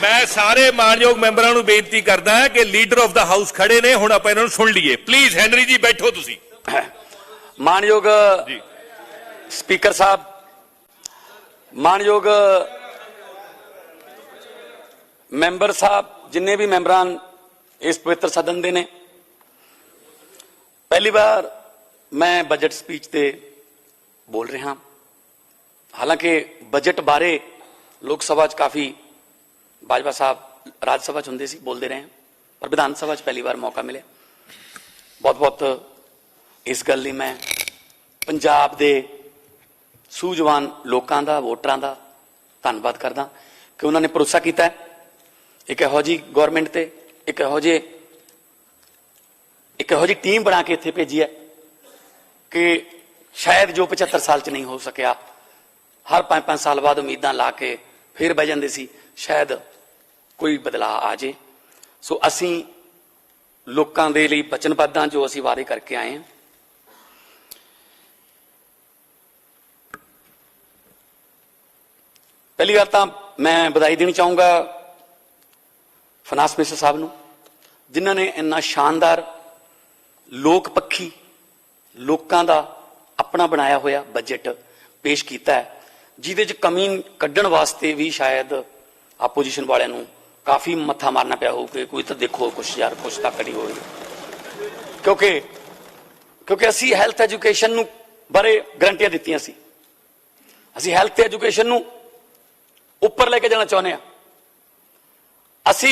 मैं सारे मानयोग मैंबरां नूं बेनती करदा है कि लीडर ऑफ द हाउस खड़े ने, हुण आपां इन्हां नूं सुन लईए। प्लीज हैनरी जी बैठो तुसीं। मानयोग स्पीकर साहब, मानयोग मैंबर साहब, जिन्ने भी मैंबरान इस पवित्र सदन दे ने, पहली बार मैं बजट स्पीच ते बोल रहा। हालांकि बजट बारे लोक सभा च काफ़ी बाजवा साहब राज सभा च हुंदे सी, बोलते रहे, पर विधान सभा च पहली बार मौका मिले। बहुत बहुत इस गल लई मैं पंजाब दे सूझवान लोकां दा, वोटरां दा धन्नवाद करदा कि उन्होंने भरोसा किया है एक इहो जी गौरमेंट ते, एक इहो जी टीम बना के इत्थे भेजी है कि शायद जो 75 साल च नहीं हो सकिया, हर 5-5 साल बाद उम्मीदां ला के फिर बह जांदे सी, शायद कोई बदलाव आ जाए। सो असी लोकां दे लई वचनबद्ध हां, जो असी वादे करके आए हैं। पहली बात तो मैं बधाई देनी चाहूंगा फाइनेंस मिनिस्टर साहब नूं, जिन्हां ने इन्ना शानदार लोक पक्षी लोकां दा अपना बनाया होया बजट पेश किया है, जिहदे च कमी कड्ढण वास्ते भी शायद आपोजिशन वालियां नूं काफ़ी मत्था मारना पिया हो कि कोई तो देखो कुछ यार कुछ तक नहीं हो रही, क्योंकि असी हैल्थ एजुकेशन नूं बारे गारंटियां दित्तियां सी, असी हैल्थ एजुकेशन नूं उपर लेके जाना चाहुंदे हां, असी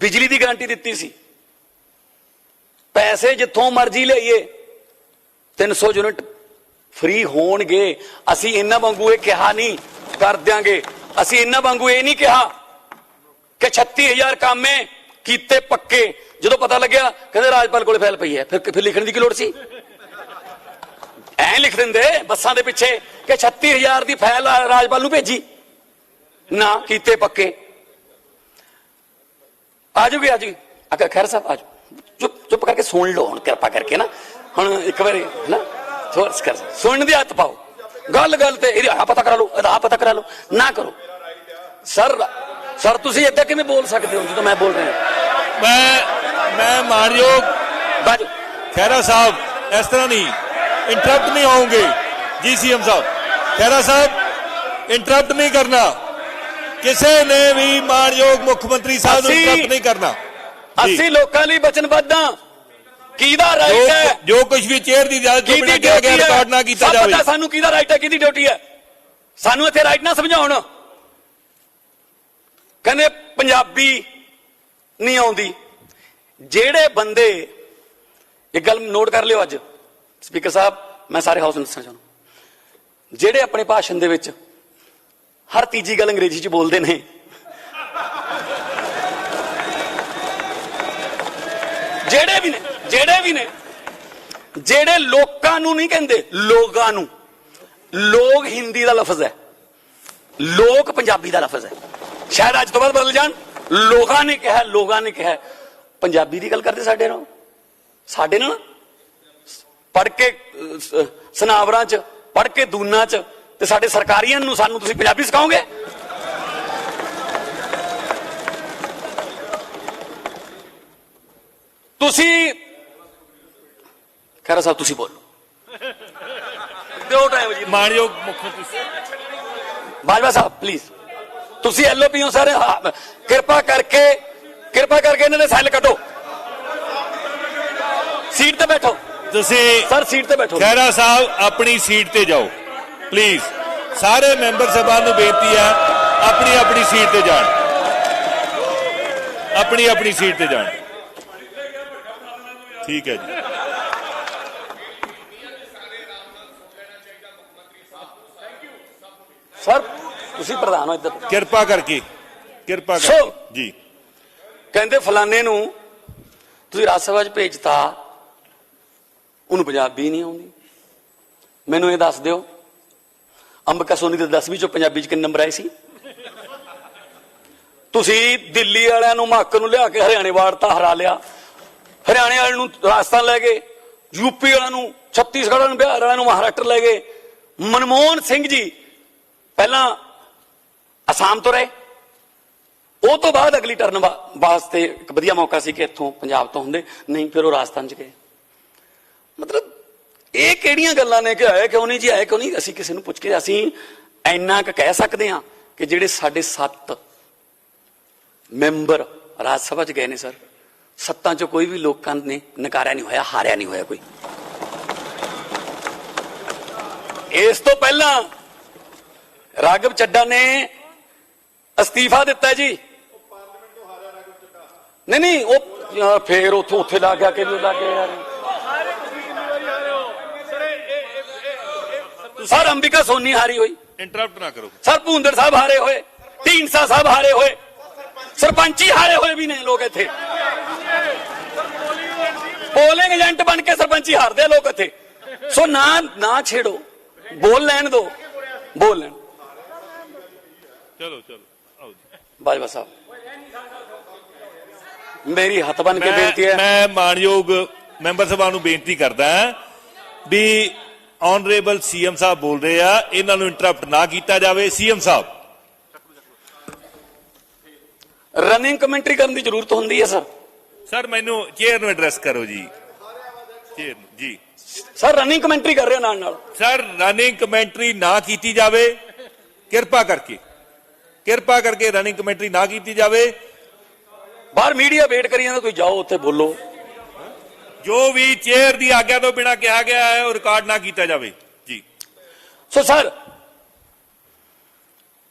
बिजली की गारंटी दित्ती सी, पैसे जिथों मर्जी लियाइए 300 यूनिट फ्री होणगे। असी इन्हां वांगू ये कहा नहीं कर देंगे, असी इन्हां वांगू ये नहीं कहा कि 36,000 कामे कीते पक्के, जो पता लग्या कहते राजपाल कोल फैल पई है, फिर लिखने की लोड़ सी? ऐ लिख देंदे बसां दे पिछे कि 36,000 की फैल राजपाल नूं भेजी ना, कीते पक्के। आजूगी आजूगी खैर साहब आजो, चुप करके सुन लो हुण कृपा करके ना, हुण एक बारी ना सुन दी हत्थ पाओ, गल ते पता करा लो, पता करा लो ना करो। सर तुसीं इदां किवें बोल सकदे हो जो मैं बोल रहा? मैं मानयोग खैरा साहब इस तरह नहीं इंटरप्ट नहीं होंगे जी। सीएम साहब खैरा साहब इंटरप्ट नहीं करना, किसी ने भी मानयोग मुख्यमंत्री साहब को इंटरप्ट नहीं करना। ਅਸੀਂ ਲੋਕਾਂ ਲਈ ਵਚਨਬੱਧ ਹਾਂ। ਕਿਹਦਾ ਰਾਈਟ ਹੈ ਜੋ ਕੁਝ ਵੀ ਚੇਅਰ ਦੀ ਇਜਾਜ਼ਤ ਤੋਂ ਬਿਨਾਂ ਕਿਹਾ ਗਿਆ ਰਿਕਾਰਡ ਨਾ ਕੀਤਾ ਜਾਵੇ। ਪਤਾ ਸਾਨੂੰ ਕਿਹਦਾ ਰਾਈਟ ਹੈ, ਕਿਹਦੀ ਡਿਊਟੀ ਹੈ, ਸਾਨੂੰ ਇੱਥੇ ਰਾਈਟ ਨਾ ਸਮਝਾਉਣ। ਕਹਿੰਦੇ ਪੰਜਾਬੀ ਨਹੀਂ ਆਉਂਦੀ। ਜਿਹੜੇ ਬੰਦੇ, ਇੱਕ ਗੱਲ ਨੋਟ ਕਰ ਲਿਓ ਅੱਜ ਸਪੀਕਰ ਸਾਹਿਬ, ਮੈਂ ਸਾਰੇ ਹਾਊਸ ਨੂੰ ਦੱਸਣਾ ਚਾਹੁੰਦਾ, ਜਿਹੜੇ ਆਪਣੇ ਭਾਸ਼ਣ ਦੇ ਵਿੱਚ ਹਰ ਤੀਜੀ ਗੱਲ ਅੰਗਰੇਜ਼ੀ ਚ ਬੋਲਦੇ ਨੇ, ਜਿਹੜੇ ਲੋਕਾਂ ਨੂੰ ਨਹੀਂ ਕਹਿੰਦੇ, ਲੋਕਾਂ ਨੂੰ, ਲੋਕ ਹਿੰਦੀ ਦਾ ਲਫ਼ਜ਼ ਹੈ, ਲੋਕ ਪੰਜਾਬੀ ਦਾ ਲਫ਼ਜ਼ ਹੈ, ਸ਼ਾਇਦ ਅੱਜ ਤੋਂ ਬਾਅਦ ਬਦਲ ਜਾਣ। ਲੋਕਾਂ ਨੇ ਕਿਹਾ ਪੰਜਾਬੀ ਦੀ ਗੱਲ ਕਰਦੇ ਸਾਡੇ ਨਾਲ ਪੜ੍ਹ ਕੇ ਸਨਾਵਰਾਂ ਚ, ਪੜ੍ਹ ਕੇ ਦੂਨਾਂ ਚ, ਤੇ ਸਾਡੇ ਸਰਕਾਰੀਆਂ ਨੂੰ ਸਾਨੂੰ ਤੁਸੀਂ ਪੰਜਾਬੀ ਸਿਖਾਓਗੇ? ਤੁਸੀਂ ਖੈਰਾ ਸਾਹਿਬ ਤੁਸੀਂ ਬੋਲੋ, ਦਿਓ ਟਾਈਮ ਜੀ। ਮਾਨਯੋਗ ਮੁੱਖ ਮੰਤਰੀ ਬਾਜਵਾ ਸਾਹਿਬ ਪਲੀਜ਼, ਤੁਸੀਂ ਐਲਓਪੀ ਹੋ ਸਾਰੇ, ਕਿਰਪਾ ਕਰਕੇ ਇਹਨਾਂ ਦੇ ਸੈੱਲ ਕੱਢੋ, ਸੀਟ ਤੇ ਬੈਠੋ ਤੁਸੀਂ। ਸਰ ਸੀਟ ਤੇ ਬੈਠੋ। ਖੈਰਾ ਸਾਹਿਬ ਆਪਣੀ ਸੀਟ ਤੇ ਜਾਓ ਪਲੀਜ਼। ਸਾਰੇ ਮੈਂਬਰ ਸਾਹਿਬਾਨ ਨੂੰ ਬੇਨਤੀ ਹੈ ਆਪਣੀ ਸੀਟ ਤੇ ਜਾਣ, ਆਪਣੀ ਸੀਟ ਤੇ ਜਾਣ। ਠੀਕ ਹੈ ਜੀ। ਸਰ ਤੁਸੀਂ ਪ੍ਰਧਾਨ ਹੋ ਇੱਧਰ, ਕਿਰਪਾ ਕਰਕੇ ਜੀ। ਕਹਿੰਦੇ ਫਲਾਣੇ ਨੂੰ ਤੁਸੀਂ ਰਾਜ ਸਭਾ 'ਚ ਭੇਜਤਾ, ਉਹਨੂੰ ਪੰਜਾਬੀ ਨਹੀਂ ਆਉਂਦੀ। ਮੈਨੂੰ ਇਹ ਦੱਸ ਦਿਓ, ਅੰਬਿਕਾ ਸੋਨੀ ਦੇ 10ਵੀਂ ਚੋਂ ਪੰਜਾਬੀ 'ਚ ਕਿੰਨੇ ਨੰਬਰ ਆਏ ਸੀ? ਤੁਸੀਂ ਦਿੱਲੀ ਵਾਲਿਆਂ ਨੂੰ ਮਹੱਕ ਨੂੰ ਲਿਆ ਕੇ ਹਰਿਆਣੇ ਵਾੜਤਾ, ਹਰਾ ਲਿਆ। ਹਰਿਆਣੇ ਵਾਲੇ ਨੂੰ ਰਾਜਸਥਾਨ ਲੈ ਗਏ, यूपी वालों छत्तीसगढ़ बिहार वालों महाराष्ट्र ले गए। मनमोहन सिंह जी पहला असम तो रहे, ਉਹ ਤੋਂ ਬਾਅਦ ਅਗਲੀ ਟਰਨ ਵਾਸਤੇ ਇੱਕ ਵਧੀਆ ਮੌਕਾ ਸੀ ਕਿ ਇੱਥੋਂ ਪੰਜਾਬ ਤੋਂ ਹੁੰਦੇ, ਨਹੀਂ ਫਿਰ ਉਹ ਰਾਜਸਥਾਨ ਚ ਗਏ। ਮਤਲਬ ਇਹ ਕਿਹੜੀਆਂ ਗੱਲਾਂ ਨੇ ਕਿ ਆਏ ਕਿਉਂ ਨਹੀਂ ਜੀ, ਆਏ ਕਿਉਂ ਨਹੀਂ? ਅਸੀਂ ਕਿਸੇ ਨੂੰ ਪੁੱਛ ਕੇ ਅਸੀਂ ਇੰਨਾ ਕੁ ਕਹਿ ਸਕਦੇ ਹਾਂ ਕਿ ਜਿਹੜੇ ਸਾਡੇ 7 ਮੈਂਬਰ ਰਾਜ ਸਭਾ ਚ ਗਏ ਨੇ ਸਰ, 7 ਚੋਂ ਕੋਈ ਵੀ ਲੋਕਾਂ ਨੇ ਨਕਾਰਿਆ ਨਹੀਂ ਹੋਇਆ, ਹਾਰਿਆ ਨਹੀਂ ਹੋਇਆ ਕੋਈ। ਇਸ ਤੋਂ ਪਹਿਲਾਂ ਰਾਘਵ ਚੱਡਾ ਨੇ ਅਸਤੀਫਾ ਦਿੱਤਾ ਜੀ। ਨਹੀਂ ਉਹ ਫੇਰ ਉੱਥੇ ਲੱਗ ਗਿਆ ਕਿ ਲੱਗ ਗਿਆ ਯਾਰ। ਸਰ ਅੰਬਿਕਾ ਸੋਨੀ ਹਾਰੀ ਹੋਈ, ਇੰਟਰਪਟ ਨਾ ਕਰੋ ਸਰ ਭੂੰਦੜ ਸਾਹਿਬ ਹਾਰੇ ਹੋਏ, ਢੀਂਡਸਾ ਸਾਹਿਬ ਹਾਰੇ ਹੋਏ, ਸਰਪੰਚੀ ਹਾਰੇ ਹੋਏ ਵੀ ਨੇ ਲੋਕ ਇੱਥੇ। ਪੋਲਿੰਗ ਏਜੰਟ ਬਣ ਕੇ ਸਰਪੰਚੀ ਹਾਰਦੇ ਲੋਕ ਇੱਥੇ। ਸੋ ਨਾ ਛੇੜੋ, ਬੋਲ ਲੈਣ ਦੋ, ਬੋਲ ਲੈਣ। ਚਲੋ ਆਓ ਜੀ। ਬਾਜਵਾ ਸਾਹਿਬ ਮੇਰੀ ਹੱਥ ਬਣ ਕੇ ਬੇਨਤੀ ਹੈ, ਮੈਂ ਮਾਨਯੋਗ ਮੈਂਬਰ ਸਭਾ ਨੂੰ ਬੇਨਤੀ ਕਰਦਾ ਹਾਂ ਵੀ ਆਨਰੇਬਲ ਸੀਐਮ ਸਾਹਿਬ ਬੋਲ ਰਹੇ ਆ, ਇਹਨਾਂ ਨੂੰ ਇੰਟਰਪਟ ਨਾ ਕੀਤਾ ਜਾਵੇ। ਸੀਐਮ ਸਾਹਿਬ ਰਨਿੰਗ ਕਮੈਂਟਰੀ ਕਰਨ ਦੀ ਜ਼ਰੂਰਤ ਹੁੰਦੀ ਹੈ ਸਰ। ਸਰ ਮੈਨੂੰ ਚੇਅਰ ਨੂੰ ਐਡਰੈਸ ਕਰੋ ਜੀ। ਚੇਅਰ ਜੀ ਸਰ ਰਨਿੰਗ ਕਮੈਂਟਰੀ ਕਰ ਰਹੇ ਨਾਲ। ਸਰ ਰਨਿੰਗ ਕਮੈਂਟਰੀ ਨਾ ਕੀਤੀ ਜਾਵੇ, ਕਿਰਪਾ ਕਰਕੇ ਰਨਿੰਗ ਕਮੈਂਟਰੀ ਨਾ ਕੀਤੀ ਜਾਵੇ। ਬਾਹਰ ਮੀਡੀਆ ਵੇਟ ਕਰੀ ਜਾਂਦਾ, ਤੁਸੀਂ ਜਾਓ ਉੱਥੇ ਬੋਲੋ। ਜੋ ਵੀ ਚੇਅਰ ਦੀ ਆਗਿਆ ਤੋਂ ਬਿਨਾਂ ਕਿਹਾ ਗਿਆ ਹੈ ਉਹ ਰਿਕਾਰਡ ਨਾ ਕੀਤਾ ਜਾਵੇ ਜੀ। ਸੋ ਸਰ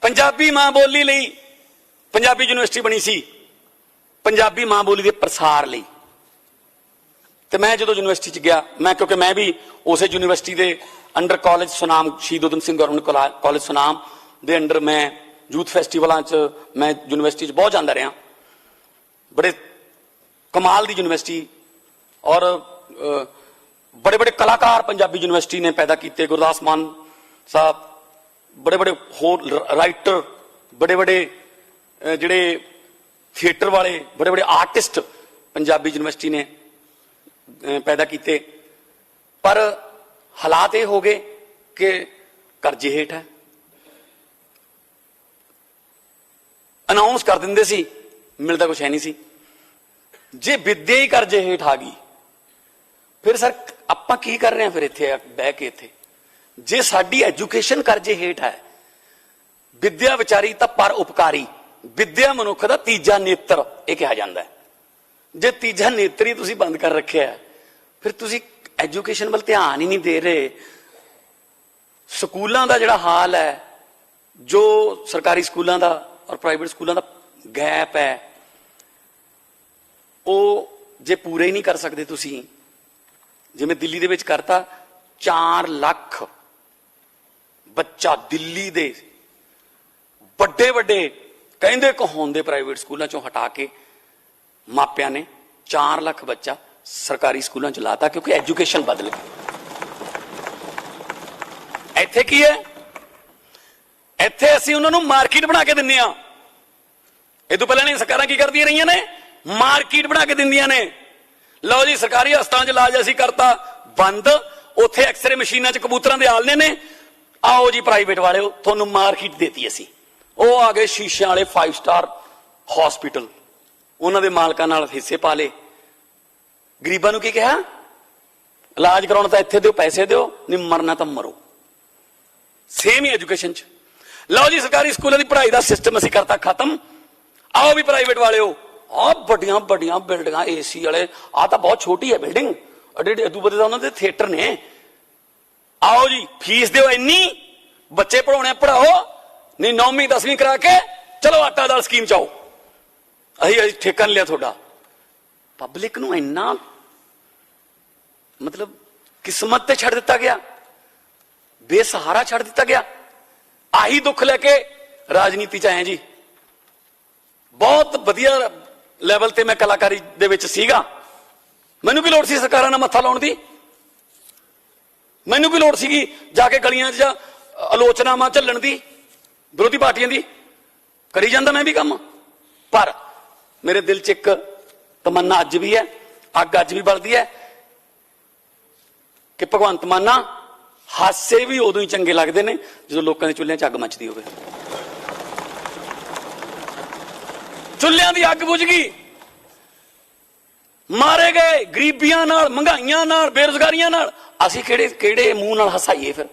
ਪੰਜਾਬੀ ਮਾਂ ਬੋਲੀ ਲਈ ਪੰਜਾਬੀ ਯੂਨੀਵਰਸਿਟੀ ਬਣੀ ਸੀ, ਪੰਜਾਬੀ ਮਾਂ ਬੋਲੀ ਦੇ ਪ੍ਰਸਾਰ ਲਈ। ਤੇ ਮੈਂ ਜਦੋਂ ਯੂਨੀਵਰਸਿਟੀ ਚ ਗਿਆ, ਕਿਉਂਕਿ ਮੈਂ ਵੀ ਉਸੇ ਯੂਨੀਵਰਸਿਟੀ ਦੇ ਅੰਡਰ ਕਾਲਜ ਸੁਨਾਮ, ਸ਼ਹੀਦ ਊਧਮ ਸਿੰਘ ਗਵਰਨਮੈਂਟ ਕਾਲਜ ਸੁਨਾਮ ਦੇ ਅੰਡਰ ਮੈਂ ਯੂਥ ਫੈਸਟੀਵਲਾਂ ਚ ਮੈਂ ਯੂਨੀਵਰਸਿਟੀ ਚ ਬਹੁਤ ਜਾਂਦਾ ਰਿਹਾ। ਬੜੇ ਕਮਾਲ ਦੀ ਯੂਨੀਵਰਸਿਟੀ ਔਰ ਬੜੇ ਬੜੇ ਕਲਾਕਾਰ ਪੰਜਾਬੀ ਯੂਨੀਵਰਸਿਟੀ ਨੇ ਪੈਦਾ ਕੀਤੇ। ਗੁਰਦਾਸ ਮਾਨ ਸਾਹਿਬ, ਬੜੇ ਬੜੇ ਹੋਰ ਰਾਈਟਰ, ਬੜੇ ਬੜੇ ਜਿਹੜੇ ਥੀਏਟਰ ਵਾਲੇ, ਬੜੇ ਬੜੇ ਆਰਟਿਸਟ ਪੰਜਾਬੀ ਯੂਨੀਵਰਸਿਟੀ ਨੇ ਪੈਦਾ ਕੀਤੇ। ਪਰ ਹਾਲਾਤ ਇਹ ਹੋ ਗਏ ਕਿ ਕਰਜ਼ੇ ਹੇਠ ਹੈ। ਅਨਾਉਂਸ ਕਰ ਦਿੰਦੇ ਸੀ, ਮਿਲਦਾ ਕੁਛ ਹੈ ਨਹੀਂ ਸੀ। ਜੇ ਵਿੱਦਿਆ ਹੀ ਕਰਜ਼ੇ ਹੇਠ ਆ ਗਈ, ਫਿਰ ਸਰ ਆਪਾਂ ਕੀ ਕਰ ਰਹੇ ਹਾਂ ਫਿਰ ਇੱਥੇ ਬਹਿ ਕੇ ਇੱਥੇ? ਜੇ ਸਾਡੀ ਐਜੂਕੇਸ਼ਨ ਕਰਜ਼ੇ ਹੇਠ ਹੈ, ਵਿੱਦਿਆ ਵਿਚਾਰੀ ਤਾਂ ਪਰ ਉਪਕਾਰੀ, ਵਿੱਦਿਆ ਮਨੁੱਖ ਦਾ ਤੀਜਾ ਨੇਤਰ ਇਹ ਕਿਹਾ ਜਾਂਦਾ ਹੈ। ਜੇ ਤੀਜਾ ਨੇਤਰ ਹੀ ਤੁਸੀਂ ਬੰਦ ਕਰ ਰੱਖਿਆ, ਫਿਰ ਤੁਸੀਂ ਐਜੂਕੇਸ਼ਨ ਵੱਲ ਧਿਆਨ ਹੀ ਨਹੀਂ ਦੇ ਰਹੇ। ਸਕੂਲਾਂ ਦਾ ਜਿਹੜਾ ਹਾਲ ਹੈ, ਜੋ ਸਰਕਾਰੀ ਸਕੂਲਾਂ ਦਾ ਔਰ ਪ੍ਰਾਈਵੇਟ ਸਕੂਲਾਂ ਦਾ ਗੈਪ ਹੈ, ਉਹ ਜੇ ਪੂਰੇ ਹੀ ਨਹੀਂ ਕਰ ਸਕਦੇ ਤੁਸੀਂ, ਜਿਵੇਂ ਦਿੱਲੀ ਦੇ ਵਿੱਚ ਕਰਤਾ, 4 ਲੱਖ ਬੱਚਾ ਦਿੱਲੀ ਦੇ ਵੱਡੇ ਵੱਡੇ ਕਹਿੰਦੇ ਕਹਾਉਂਦੇ ਪ੍ਰਾਈਵੇਟ ਸਕੂਲਾਂ ਚੋਂ ਹਟਾ ਕੇ ਮਾਪਿਆਂ ਨੇ 4 ਲੱਖ ਬੱਚਾ ਸਰਕਾਰੀ ਸਕੂਲਾਂ ਚ ਲਾਤਾ, ਕਿਉਂਕਿ ਐਜੂਕੇਸ਼ਨ ਬਦਲ ਗਈ। ਇੱਥੇ ਕੀ ਹੈ? ਇੱਥੇ ਅਸੀਂ ਉਹਨਾਂ ਨੂੰ ਮਾਰਕੀਟ ਬਣਾ ਕੇ ਦਿੰਦੇ ਆ। ਇਹ ਤੋਂ ਪਹਿਲਾਂ ਨਹੀਂ ਸਰਕਾਰਾਂ ਕੀ ਕਰਦੀਆਂ ਰਹੀਆਂ ਨੇ? ਮਾਰਕੀਟ ਬਣਾ ਕੇ ਦਿੰਦੀਆਂ ਨੇ। ਲਓ ਜੀ ਸਰਕਾਰੀ ਹਸਪਤਾਲਾਂ ਚ ਇਲਾਜ ਅਸੀਂ ਕਰਤਾ ਬੰਦ, ਉੱਥੇ ਐਕਸਰੇ ਮਸ਼ੀਨਾਂ ਚ ਕਬੂਤਰਾਂ ਦੇ ਆਲਣੇ ਨੇ, ਆਓ ਜੀ ਪ੍ਰਾਈਵੇਟ ਵਾਲਿਓ ਤੁਹਾਨੂੰ ਮਾਰਕੀਟ ਦੇਤੀ ਅਸੀਂ। ਉਹ ਆ ਗਏ ਸ਼ੀਸ਼ਿਆਂ ਵਾਲੇ 5 ਸਟਾਰ ਹਸਪੀਟਲ, ਉਹਨਾਂ ਦੇ ਮਾਲਕਾਂ ਨਾਲ ਹਿੱਸੇ ਪਾ ਲਏ। ਗਰੀਬਾਂ ਨੂੰ ਕੀ ਕਿਹਾ? ਇਲਾਜ ਕਰਾਉਣਾ ਤਾਂ ਇੱਥੇ ਦਿਓ, ਪੈਸੇ ਦਿਓ, ਨਹੀਂ ਮਰਨਾ ਤਾਂ ਮਰੋ। ਸੇਮ ਹੀ ਐਜੂਕੇਸ਼ਨ ਚ। ਲਓ ਜੀ ਸਰਕਾਰੀ ਸਕੂਲਾਂ ਦੀ ਪੜ੍ਹਾਈ ਦਾ ਸਿਸਟਮ ਅਸੀਂ ਕਰਤਾ ਖਤਮ, ਆਓ ਵੀ ਪ੍ਰਾਈਵੇਟ ਵਾਲਿਓ ਆਹ ਵੱਡੀਆਂ ਵੱਡੀਆਂ ਬਿਲਡਿੰਗਾਂ ਏਸੀ ਵਾਲੇ, ਆਹ ਤਾਂ ਬਹੁਤ ਛੋਟੀ ਹੈ ਬਿਲਡਿੰਗ, ਅਡੂ ਬਦੇ ਤਾਂ ਉਹਨਾਂ ਦੇ ਥੀਏਟਰ ਨੇ, ਆਓ ਜੀ ਫੀਸ ਦਿਓ ਇੰਨੀ, ਬੱਚੇ ਪੜਾਉਣੇ ਪੜਾਓ, ਨਹੀਂ 9ਵੀਂ 10ਵੀਂ ਕਰਾ ਕੇ ਚਲੋ ਆਟਾ ਦਾਲ ਸਕੀਮ ਚ ਆਓ, ਅਸੀਂ ਠੇਕਾ ਨਹੀਂ ਲਿਆ ਤੁਹਾਡਾ। ਪਬਲਿਕ ਨੂੰ ਇੰਨਾ ਮਤਲਬ ਕਿਸਮਤ ਤੇ ਛੱਡ ਦਿੱਤਾ ਗਿਆ, ਬੇਸਹਾਰਾ ਛੱਡ ਦਿੱਤਾ ਗਿਆ। ਆਹੀ ਦੁੱਖ ਲੈ ਕੇ ਰਾਜਨੀਤੀ ਚ ਆਏ ਜੀ। ਬਹੁਤ ਵਧੀਆ ਲੈਵਲ ਤੇ ਮੈਂ ਕਲਾਕਾਰੀ ਦੇ ਵਿੱਚ ਸੀਗਾ, ਮੈਨੂੰ ਕੀ ਲੋੜ ਸੀ ਸਰਕਾਰਾਂ ਨਾਲ ਮੱਥਾ ਲਾਉਣ ਦੀ? ਮੈਨੂੰ ਕੀ ਲੋੜ ਸੀਗੀ ਜਾ ਕੇ ਗਲੀਆਂ 'ਚ ਜਾਂ ਆਲੋਚਨਾਵਾਂ ਝੱਲਣ ਦੀ ਵਿਰੋਧੀ ਪਾਰਟੀਆਂ ਦੀ? ਕਰੀ ਜਾਂਦਾ ਮੈਂ ਵੀ ਕੰਮ। ਪਰ ਮੇਰੇ ਦਿਲ 'ਚ ਇੱਕ ਤਮੰਨਾ ਅੱਜ ਵੀ ਹੈ, ਅੱਗ ਅੱਜ ਵੀ ਬਲਦੀ ਹੈ ਕਿ ਭਗਵੰਤ ਮਾਨਾ ਹਾਸੇ ਵੀ ਉਦੋਂ ਹੀ ਚੰਗੇ ਲੱਗਦੇ ਨੇ ਜਦੋਂ ਲੋਕਾਂ ਦੇ ਚੁੱਲ੍ਹਿਆਂ 'ਚ ਅੱਗ ਮੱਚਦੀ ਹੋਵੇ। ਚੁੱਲ੍ਹਿਆਂ ਦੀ ਅੱਗ ਬੁਝ ਗਈ, ਮਾਰੇ ਗਏ ਗਰੀਬੀਆਂ ਨਾਲ, ਮਹਿੰਗਾਈਆਂ ਨਾਲ, ਬੇਰੁਜ਼ਗਾਰੀਆਂ ਨਾਲ। ਅਸੀਂ ਕਿਹੜੇ ਮੂੰਹ ਨਾਲ ਹਸਾਈਏ? ਫਿਰ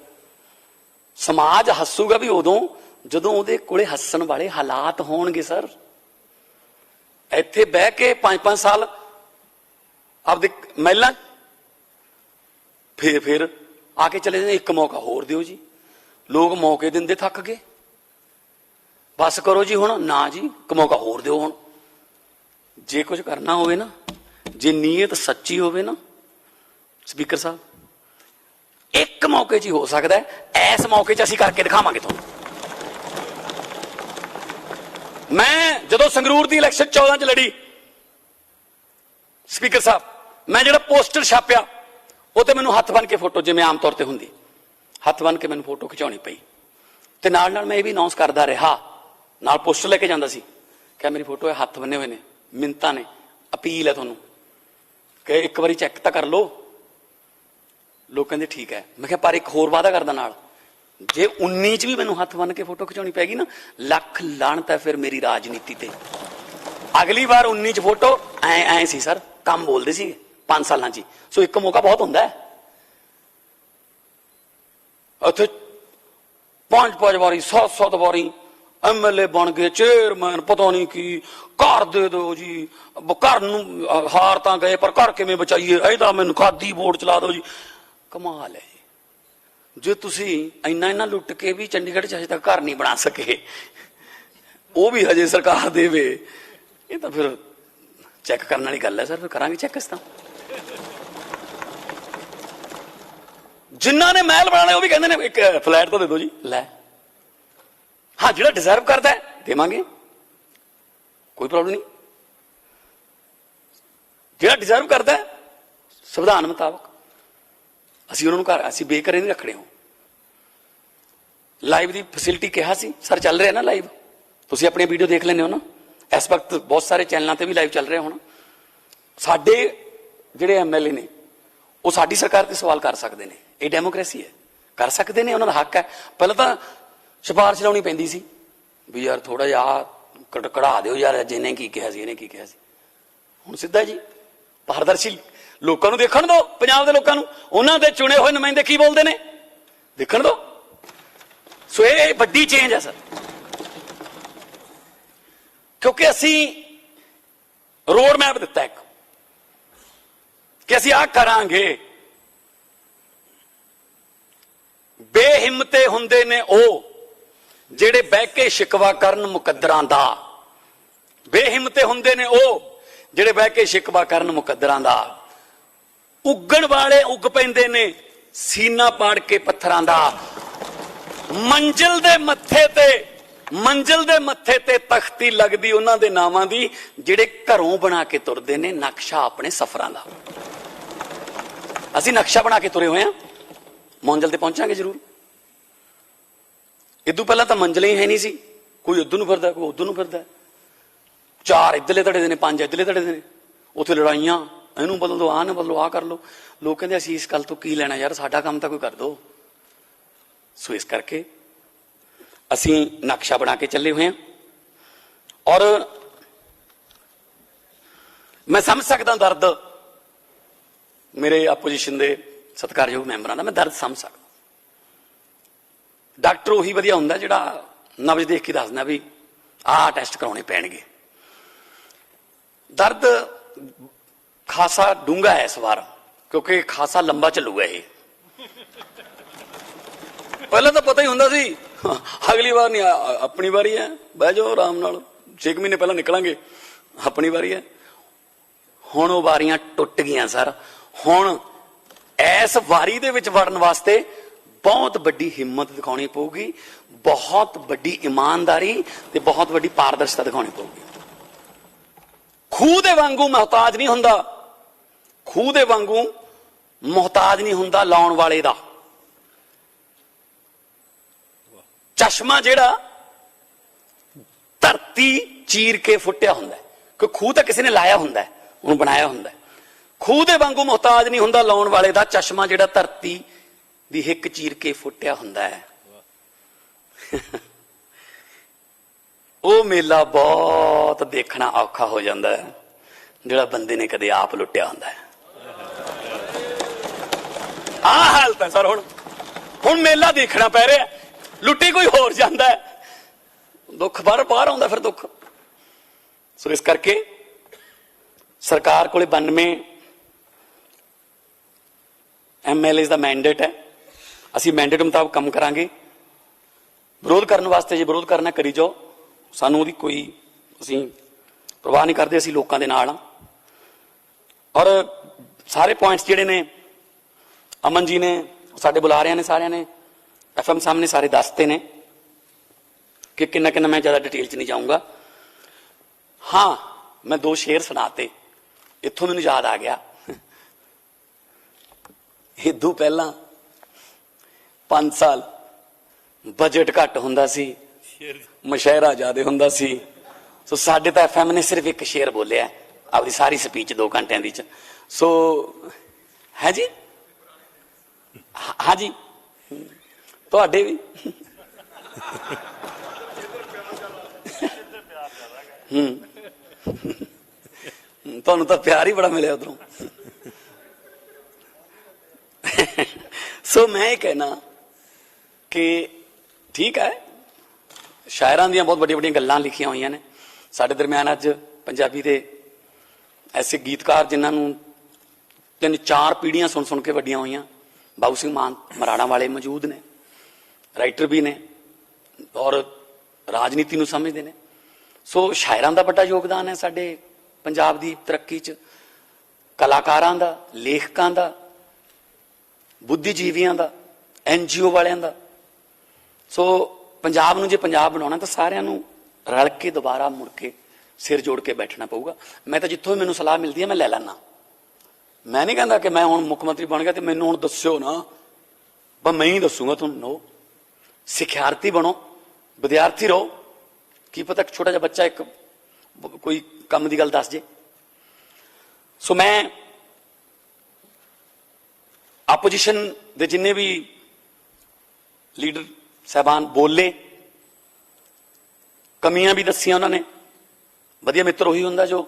ਸਮਾਜ ਹੱਸੂਗਾ ਵੀ ਉਦੋਂ ਜਦੋਂ ਉਹਦੇ ਕੋਲੇ ਹੱਸਣ ਵਾਲੇ ਹਾਲਾਤ ਹੋਣਗੇ। ਸਰ ਇੱਥੇ ਬਹਿ ਕੇ 5-5 ਸਾਲ ਆਪਦੇ ਮਹਿਲਾਂ ਫਿਰ ਆ ਕੇ ਚਲੇ ਜਾਂਦੇ, ਇੱਕ ਮੌਕਾ ਹੋਰ ਦਿਓ ਜੀ। ਲੋਕ ਮੌਕੇ ਦਿੰਦੇ ਥੱਕ ਗਏ, ਬਸ ਕਰੋ ਜੀ ਹੁਣ, ਨਾ ਜੀ ਇੱਕ ਮੌਕਾ ਹੋਰ ਦਿਓ। ਹੁਣ ਜੇ ਕੁਝ ਕਰਨਾ ਹੋਵੇ ਨਾ, ਜੇ ਨੀਅਤ ਸੱਚੀ ਹੋਵੇ ਨਾ ਸਪੀਕਰ ਸਾਹਿਬ, ਇੱਕ ਮੌਕੇ 'ਚ ਹੀ ਹੋ ਸਕਦਾ ਹੈ। ਇਸ ਮੌਕੇ 'ਚ ਅਸੀਂ ਕਰਕੇ ਦਿਖਾਵਾਂਗੇ ਤੁਹਾਨੂੰ। ਮੈਂ ਜਦੋਂ ਸੰਗਰੂਰ ਦੀ ਇਲੈਕਸ਼ਨ 14 'ਚ ਲੜੀ ਸਪੀਕਰ ਸਾਹਿਬ, ਮੈਂ ਜਿਹੜਾ ਪੋਸਟਰ ਛਾਪਿਆ ਉਹ ਤੇ ਮੈਨੂੰ ਹੱਥ ਬੰਨ ਕੇ ਫੋਟੋ, ਜਿਵੇਂ ਆਮ ਤੌਰ ਤੇ ਹੁੰਦੀ, ਹੱਥ ਬੰਨ ਕੇ ਮੈਨੂੰ ਫੋਟੋ ਖਿਚਾਉਣੀ ਪਈ। ਤੇ ਨਾਲ ਨਾਲ ਮੈਂ ਇਹ ਵੀ ਅਨਾਉਂਸ ਕਰਦਾ ਰਿਹਾ, ਨਾਲ ਪੋਸਟਰ ਲੈ ਕੇ ਜਾਂਦਾ ਸੀ ਕਿ ਮੇਰੀ ਫੋਟੋ ਹੈ, ਹੱਥ ਬੰਨੇ ਹੋਏ ਨੇ, ਮਿੰਨਤਾਂ ਨੇ, ਅਪੀਲ ਹੈ ਤੁਹਾਨੂੰ ਕਿ ਇੱਕ ਵਾਰੀ ਚੈੱਕ ਤਾਂ ਕਰ ਲਓ। ਲੋਕ ਕਹਿੰਦੇ ਠੀਕ ਹੈ। ਮੈਂ ਕਿਹਾ ਪਰ ਇੱਕ ਹੋਰ ਵਾਅਦਾ ਕਰਦਾ ਨਾਲ, ਜੇ 19 ਚ ਵੀ ਮੈਨੂੰ ਹੱਥ ਬੰਨ ਕੇ ਫੋਟੋ ਖਿਚਾਉਣੀ ਪੈਗੀ ਨਾ, ਲੱਖ ਲਾਹਨਤ ਹੈ ਫਿਰ ਮੇਰੀ ਰਾਜਨੀਤੀ ਤੇ। ਅਗਲੀ ਵਾਰ 19 ਚ ਫੋਟੋ ਐ ਸੀ ਸਰ, ਕੰਮ ਬੋਲਦੇ ਸੀ 5 ਸਾਲਾਂ ਚ। ਸੋ ਇੱਕ ਮੌਕਾ ਬਹੁਤ ਹੁੰਦਾ ਹੈ। ਉੱਥੇ 5-5 ਵਾਰੀ 7-7 ਵਾਰੀ ਐਮਐਲਏ ਬਣ ਗਏ, ਚੇਅਰਮੈਨ, ਪਤਾ ਨਹੀਂ ਕੀ, ਘਰ ਦੇ ਦਿਓ ਜੀ, ਘਰ ਨੂੰ ਹਾਰ ਤਾਂ ਗਏ ਪਰ ਘਰ ਕਿਵੇਂ ਬਚਾਈਏ, ਇਹਦਾ ਮੈਨੂੰ ਖਾਦੀ ਬੋਰਡ ਚਲਾ ਦਿਓ ਜੀ। ਕਮਾਲ ਹੈ ਜੇ ਤੁਸੀਂ ਇੰਨਾ ਲੁੱਟ ਕੇ ਵੀ ਚੰਡੀਗੜ੍ਹ ਚ ਹਜੇ ਤੱਕ ਘਰ ਨਹੀਂ ਬਣਾ ਸਕੇ, ਉਹ ਵੀ ਹਜੇ ਸਰਕਾਰ ਦੇਵੇ, ਇਹ ਤਾਂ ਫਿਰ ਚੈੱਕ ਕਰਨ ਵਾਲੀ ਗੱਲ ਹੈ ਸਰ। ਫਿਰ ਕਰਾਂਗੇ ਚੈੱਕ ਇਸ ਤਾਂ। ਜਿਨ੍ਹਾਂ ਨੇ ਮਹਿਲ ਬਣਾਣੇ ਉਹ ਵੀ ਕਹਿੰਦੇ ਨੇ ਇੱਕ ਫਲੈਟ ਤਾਂ ਦੇ ਦਿਓ ਜੀ। ਲੈ ਹਾਂ, ਜਿਹੜਾ ਡਿਜ਼ਰਵ ਕਰਦਾ ਹੈ ਦੇਵਾਂਗੇ, ਕੋਈ ਪ੍ਰੋਬਲਮ ਨਹੀਂ। ਜਿਹੜਾ ਡਿਜ਼ਰਵ ਕਰਦਾ ਹੈ ਸੰਵਿਧਾਨ ਮੁਤਾਬਕ ਅਸੀਂ ਉਹਨਾਂ ਨੂੰ ਘਰ, ਅਸੀਂ ਬੇਘਰੇ ਨਹੀਂ ਰੱਖਣੇ। ਹੋ ਲਾਈਵ ਦੀ ਫੈਸਿਲਿਟੀ ਕਿਹਾ ਸੀ ਸਰ, ਚੱਲ ਰਿਹਾ ਨਾ ਲਾਈਵ, ਤੁਸੀਂ ਆਪਣੀ ਵੀਡੀਓ ਦੇਖ ਲੈਂਦੇ ਹੋ ਨਾ। ਇਸ ਵਕਤ ਬਹੁਤ ਸਾਰੇ ਚੈਨਲਾਂ ਤੇ ਵੀ ਲਾਈਵ ਚੱਲ ਰਿਹਾ ਹੋਣਾ। ਸਾਡੇ ਜਿਹੜੇ ਐਮਐਲਏ ਨੇ ਉਹ ਸਾਡੀ ਸਰਕਾਰ ਤੇ ਸਵਾਲ ਕਰ ਸਕਦੇ ਨੇ, ਇਹ ਡੈਮੋਕ੍ਰੇਸੀ ਹੈ, ਕਰ ਸਕਦੇ ਨੇ, ਉਹਨਾਂ ਦਾ ਹੱਕ ਹੈ। ਪਹਿਲਾਂ ਤਾਂ ਸਿਫਾਰਿਸ਼ ਲਾਉਣੀ ਪੈਂਦੀ ਸੀ ਵੀ ਯਾਰ ਥੋੜਾ ਜਿਹਾ ਕਢਾ ਦਿਓ ਯਾਰ, ਜਿਹਨੇ ਕੀ ਕਿਹਾ ਸੀ, ਇਹਨੇ ਕੀ ਕਿਹਾ ਸੀ। ਹੁਣ ਸਿੱਧਾ ਜੀ ਪਾਰਦਰਸ਼ੀ, ਲੋਕਾਂ ਨੂੰ ਦੇਖਣ ਦਿਓ, ਪੰਜਾਬ ਦੇ ਲੋਕਾਂ ਨੂੰ, ਉਹਨਾਂ ਦੇ ਚੁਣੇ ਹੋਏ ਨੁਮਾਇੰਦੇ ਕੀ ਬੋਲਦੇ ਨੇ ਦੇਖਣ ਦਿਓ। ਸੋ ਇਹ ਵੱਡੀ ਚੇਂਜ ਹੈ ਸਰ, ਕਿਉਂਕਿ ਅਸੀਂ ਰੋਡ ਮੈਪ ਦਿੱਤਾ ਇੱਕ ਕਿ ਅਸੀਂ ਆਹ ਕਰਾਂਗੇ। ਬੇਹਿੰਮਤੇ ਹੁੰਦੇ ਨੇ ਉਹ ਜਿਹੜੇ ਬਹਿ ਕੇ ਸ਼ਿਕਵਾ ਕਰਨ ਮੁਕੱਦਰਾਂ ਦਾ, ਬੇਹਿੰਮਤੇ ਹੁੰਦੇ ਨੇ ਉਹ ਜਿਹੜੇ ਬਹਿ ਕੇ ਸ਼ਿਕਵਾ ਕਰਨ ਮੁਕੱਦਰਾਂ ਦਾ। ਉੱਗਣ ਵਾਲੇ ਉੱਗ ਪੈਂਦੇ ਨੇ ਸੀਨਾ ਪਾੜ ਕੇ ਪੱਥਰਾਂ ਦਾ। ਮੰਜ਼ਿਲ ਦੇ ਮੱਥੇ ਤੇ ਤਖਤੀ ਲੱਗਦੀ ਉਹਨਾਂ ਦੇ ਨਾਵਾਂ ਦੀ ਜਿਹੜੇ ਘਰੋਂ ਬਣਾ ਕੇ ਤੁਰਦੇ ਨੇ ਨਕਸ਼ਾ ਆਪਣੇ ਸਫ਼ਰਾਂ ਦਾ। ਅਸੀਂ ਨਕਸ਼ਾ ਬਣਾ ਕੇ ਤੁਰੇ ਹੋਏ ਹਾਂ, ਮੰਜ਼ਿਲ ਤੇ ਪਹੁੰਚਾਂਗੇ ਜ਼ਰੂਰ। ਇਦੋਂ ਪਹਿਲਾਂ ਤਾਂ ਮੰਜ਼ਿਲਾਂ ਹੀ ਹੈ ਨਹੀਂ ਸੀ, ਕੋਈ ਉੱਧਰ ਨੂੰ ਫਿਰਦਾ, ਕੋਈ ਉੱਧਰ ਨੂੰ ਫਿਰਦਾ, 4 ਇੱਧਰਲੇ ਧੜੇ ਦੇ ਨੇ, 5 ਇੱਧਰਲੇ ਧੜੇ ਦੇ ਨੇ, ਉੱਥੇ ਲੜਾਈਆਂ, ਇਹਨੂੰ ਬਦਲ ਦੋ, ਆਹ ਨਾ ਬਦਲੋ, ਆਹ ਕਰ ਲਓ। ਲੋਕ ਕਹਿੰਦੇ ਅਸੀਂ ਇਸ ਗੱਲ ਤੋਂ ਕੀ ਲੈਣਾ ਯਾਰ, ਸਾਡਾ ਕੰਮ ਤਾਂ ਕੋਈ ਕਰ ਦੋ। ਸੋ ਇਸ ਕਰਕੇ ਅਸੀਂ ਨਕਸ਼ਾ ਬਣਾ ਕੇ ਚੱਲੇ ਹੋਏ ਹਾਂ। ਔਰ ਮੈਂ ਸਮਝ ਸਕਦਾ ਦਰਦ ਮੇਰੇ ਆਪੋਜੀਸ਼ਨ ਦੇ ਸਤਿਕਾਰਯੋਗ ਮੈਂਬਰਾਂ ਦਾ, ਮੈਂ ਦਰਦ ਸਮਝ ਸਕਦਾ। ਡਾਕਟਰ ਉਹੀ ਵਧੀਆ ਹੁੰਦਾ ਜਿਹੜਾ ਨਬਜ਼ ਦੇਖ ਕੇ ਦੱਸਦਾ ਵੀ ਆਹ ਟੈਸਟ ਕਰਾਉਣੇ ਪੈਣਗੇ। ਦਰਦ ਖਾਸਾ ਡੂੰਘਾ ਹੈ ਇਸ ਵਾਰ, ਕਿਉਂਕਿ ਖਾਸਾ ਲੰਬਾ ਚੱਲੂਗਾ ਇਹ। ਪਹਿਲਾਂ ਤਾਂ ਪਤਾ ਹੀ ਹੁੰਦਾ ਸੀ ਅਗਲੀ ਵਾਰ ਨਹੀਂ, ਆਪਣੀ ਵਾਰੀ ਹੈ, ਬਹਿ ਜਾਓ ਆਰਾਮ ਨਾਲ, 6 ਮਹੀਨੇ ਪਹਿਲਾਂ ਨਿਕਲਾਂਗੇ, ਆਪਣੀ ਵਾਰੀ ਹੈ। ਹੁਣ ਉਹ ਵਾਰੀਆਂ ਟੁੱਟ ਗਈਆਂ ਸਰ। ਹੁਣ ਇਸ ਵਾਰੀ ਦੇ ਵਿੱਚ ਵੜਨ ਵਾਸਤੇ ਬਹੁਤ ਵੱਡੀ ਹਿੰਮਤ ਦਿਖਾਉਣੀ ਪਊਗੀ, ਬਹੁਤ ਵੱਡੀ ਇਮਾਨਦਾਰੀ ਤੇ ਬਹੁਤ ਵੱਡੀ ਪਾਰਦਰਸ਼ਤਾ ਦਿਖਾਉਣੀ ਪਊਗੀ। ਖੂਹ ਦੇ ਵਾਂਗੂ ਮੁਹਤਾਜ ਨਹੀਂ ਹੁੰਦਾ, ਖੂਹ ਦੇ ਵਾਂਗੂ ਮੁਹਤਾਜ ਨਹੀਂ ਹੁੰਦਾ ਲਾਉਣ ਵਾਲੇ ਦਾ। ਚਸ਼ਮਾ ਜਿਹੜਾ ਧਰਤੀ ਚੀਰ ਕੇ ਫੁੱਟਿਆ ਹੁੰਦਾ, ਕਿ ਖੂਹ ਤਾਂ ਕਿਸੇ ਨੇ ਲਾਇਆ ਹੁੰਦਾ, ਉਹਨੂੰ ਬਣਾਇਆ ਹੁੰਦਾ। ਖੂਹ ਦੇ ਵਾਂਗੂ ਮੁਹਤਾਜ ਨਹੀਂ ਹੁੰਦਾ ਲਾਉਣ ਵਾਲੇ ਦਾ ਚਸ਼ਮਾ, ਜਿਹੜਾ ਧਰਤੀ ਦੀ ਹਿੱਕ ਚੀਰ ਕੇ ਫੁੱਟਿਆ ਹੁੰਦਾ ਹੈ। ਉਹ ਮੇਲਾ ਬਹੁਤ बहुत देखना औखा हो जाता है जिहड़ा बंदे ने कदे आप लुटिया हुंदा है। आ हालत है सर, हुण मेला देखना पै रहा, लुटी कोई होर जांदा है, दुख बाहर बाहर आउंदा फिर दुख। सो इस करके सरकार कोले 92 MLA का मैंडेट है, असी मैंडेट मुताबिक काम करांगे। विरोध करने वास्ते जे विरोध करना करी जाओ, सानू उहदी कोई असी परवाह नहीं करते, असी लोकां दे नाल हां। और सारे पॉइंट्स जिहड़े ने अमन जी ने साडे बुलारियां ने सारियां ने FM सामने सारे दसते ने कि किन्ना किन्ना, मैं ज्यादा डिटेल च नहीं जाऊंगा। हाँ, मैं 2 शेर सुनाते, इत्थों मैनूं याद आ गया, इदू पहला 5 साल बजट घट हुंदा सी, मुशायरा ज्यादा हुंदा सी। सो साडे तां FM ने सिर्फ एक शेर बोलिया आपकी सारी स्पीच 2 घंटियां दी। सो है जी, हाँ जी, तुहाडे भी तुहानूं तां प्यार ही बड़ा मिलिया उधरों। सो मैं ये कहना कि ठीक है, शायरां दियां बहुत बड़ियां बड़ियां गल्लां लिखियां हुई ने साडे दरम्यान। अज पंजाबी दे ऐसे गीतकार जिन्होंने 3-4 पीढ़ियां सुन सुन के वड्डियां हुई, बाबू सिंह मान मराड़ा वाले मौजूद ने, राइटर भी ने और राजनीति नूं समझदे ने। सो शायरां दा बड़ा योगदान है साडे पंजाब दी तरक्की च, कलाकारां दा, लेखकां दा, बुद्धिजीवियां दा, NGO वालियां दा। सो पंजाब नूं जे पंजाब बनाउणा तां सारिआं नूं रल के दोबारा मुड़ के सिर जोड़ के बैठना पऊगा। मैं तो जिथों मैनूं सलाह मिलती है मैं लै लैना। मैं नहीं कहता कि मैं हुण मुख मंत्री बन गया तो मैनूं हुण दस्सिओ ना, पर मैं ही दसूंगा तुहानूं। नो, सिखियार्थी बनो, विद्यार्थी रहो, की पता छोटा जिहा बच्चा एक कोई काम की गल दस जे। सो मैं आपोजिशन दे जिन्ने भी लीडर साहबान बोले, कमियां भी दसियां उन्होंने। वधिया मित्र उही हुंदा जो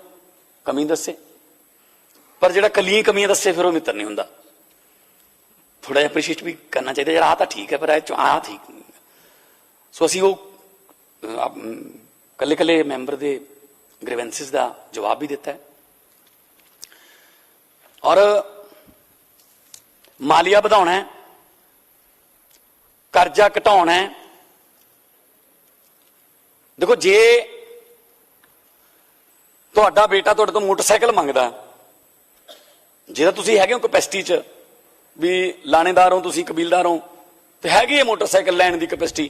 कमी दसे, पर जिहड़ा कलियां कमियां दसे फिर वो मित्र नहीं हुंदा। थोड़ा जिहा अप्रीशिएट भी करना चाहिए, यार आ तां ठीक है पर आ ठीक नहीं। सो असीं वो कल्ले कल्ले मैंबर दे ग्रीवेंसिस का जवाब भी दिता है। और मालिया बढ़ाउणा है, करजा घटाउणा है। देखो जे तुहाडा बेटा तुहाडे तो मोटरसाइकिल मंगदा, जे तुसीं हैगे हो कैपेसिटी च भी लाणेदार हो, तुसीं कबीलदार हो, तो हैगी है मोटरसाइकिल लैण दी कैपेसिटी,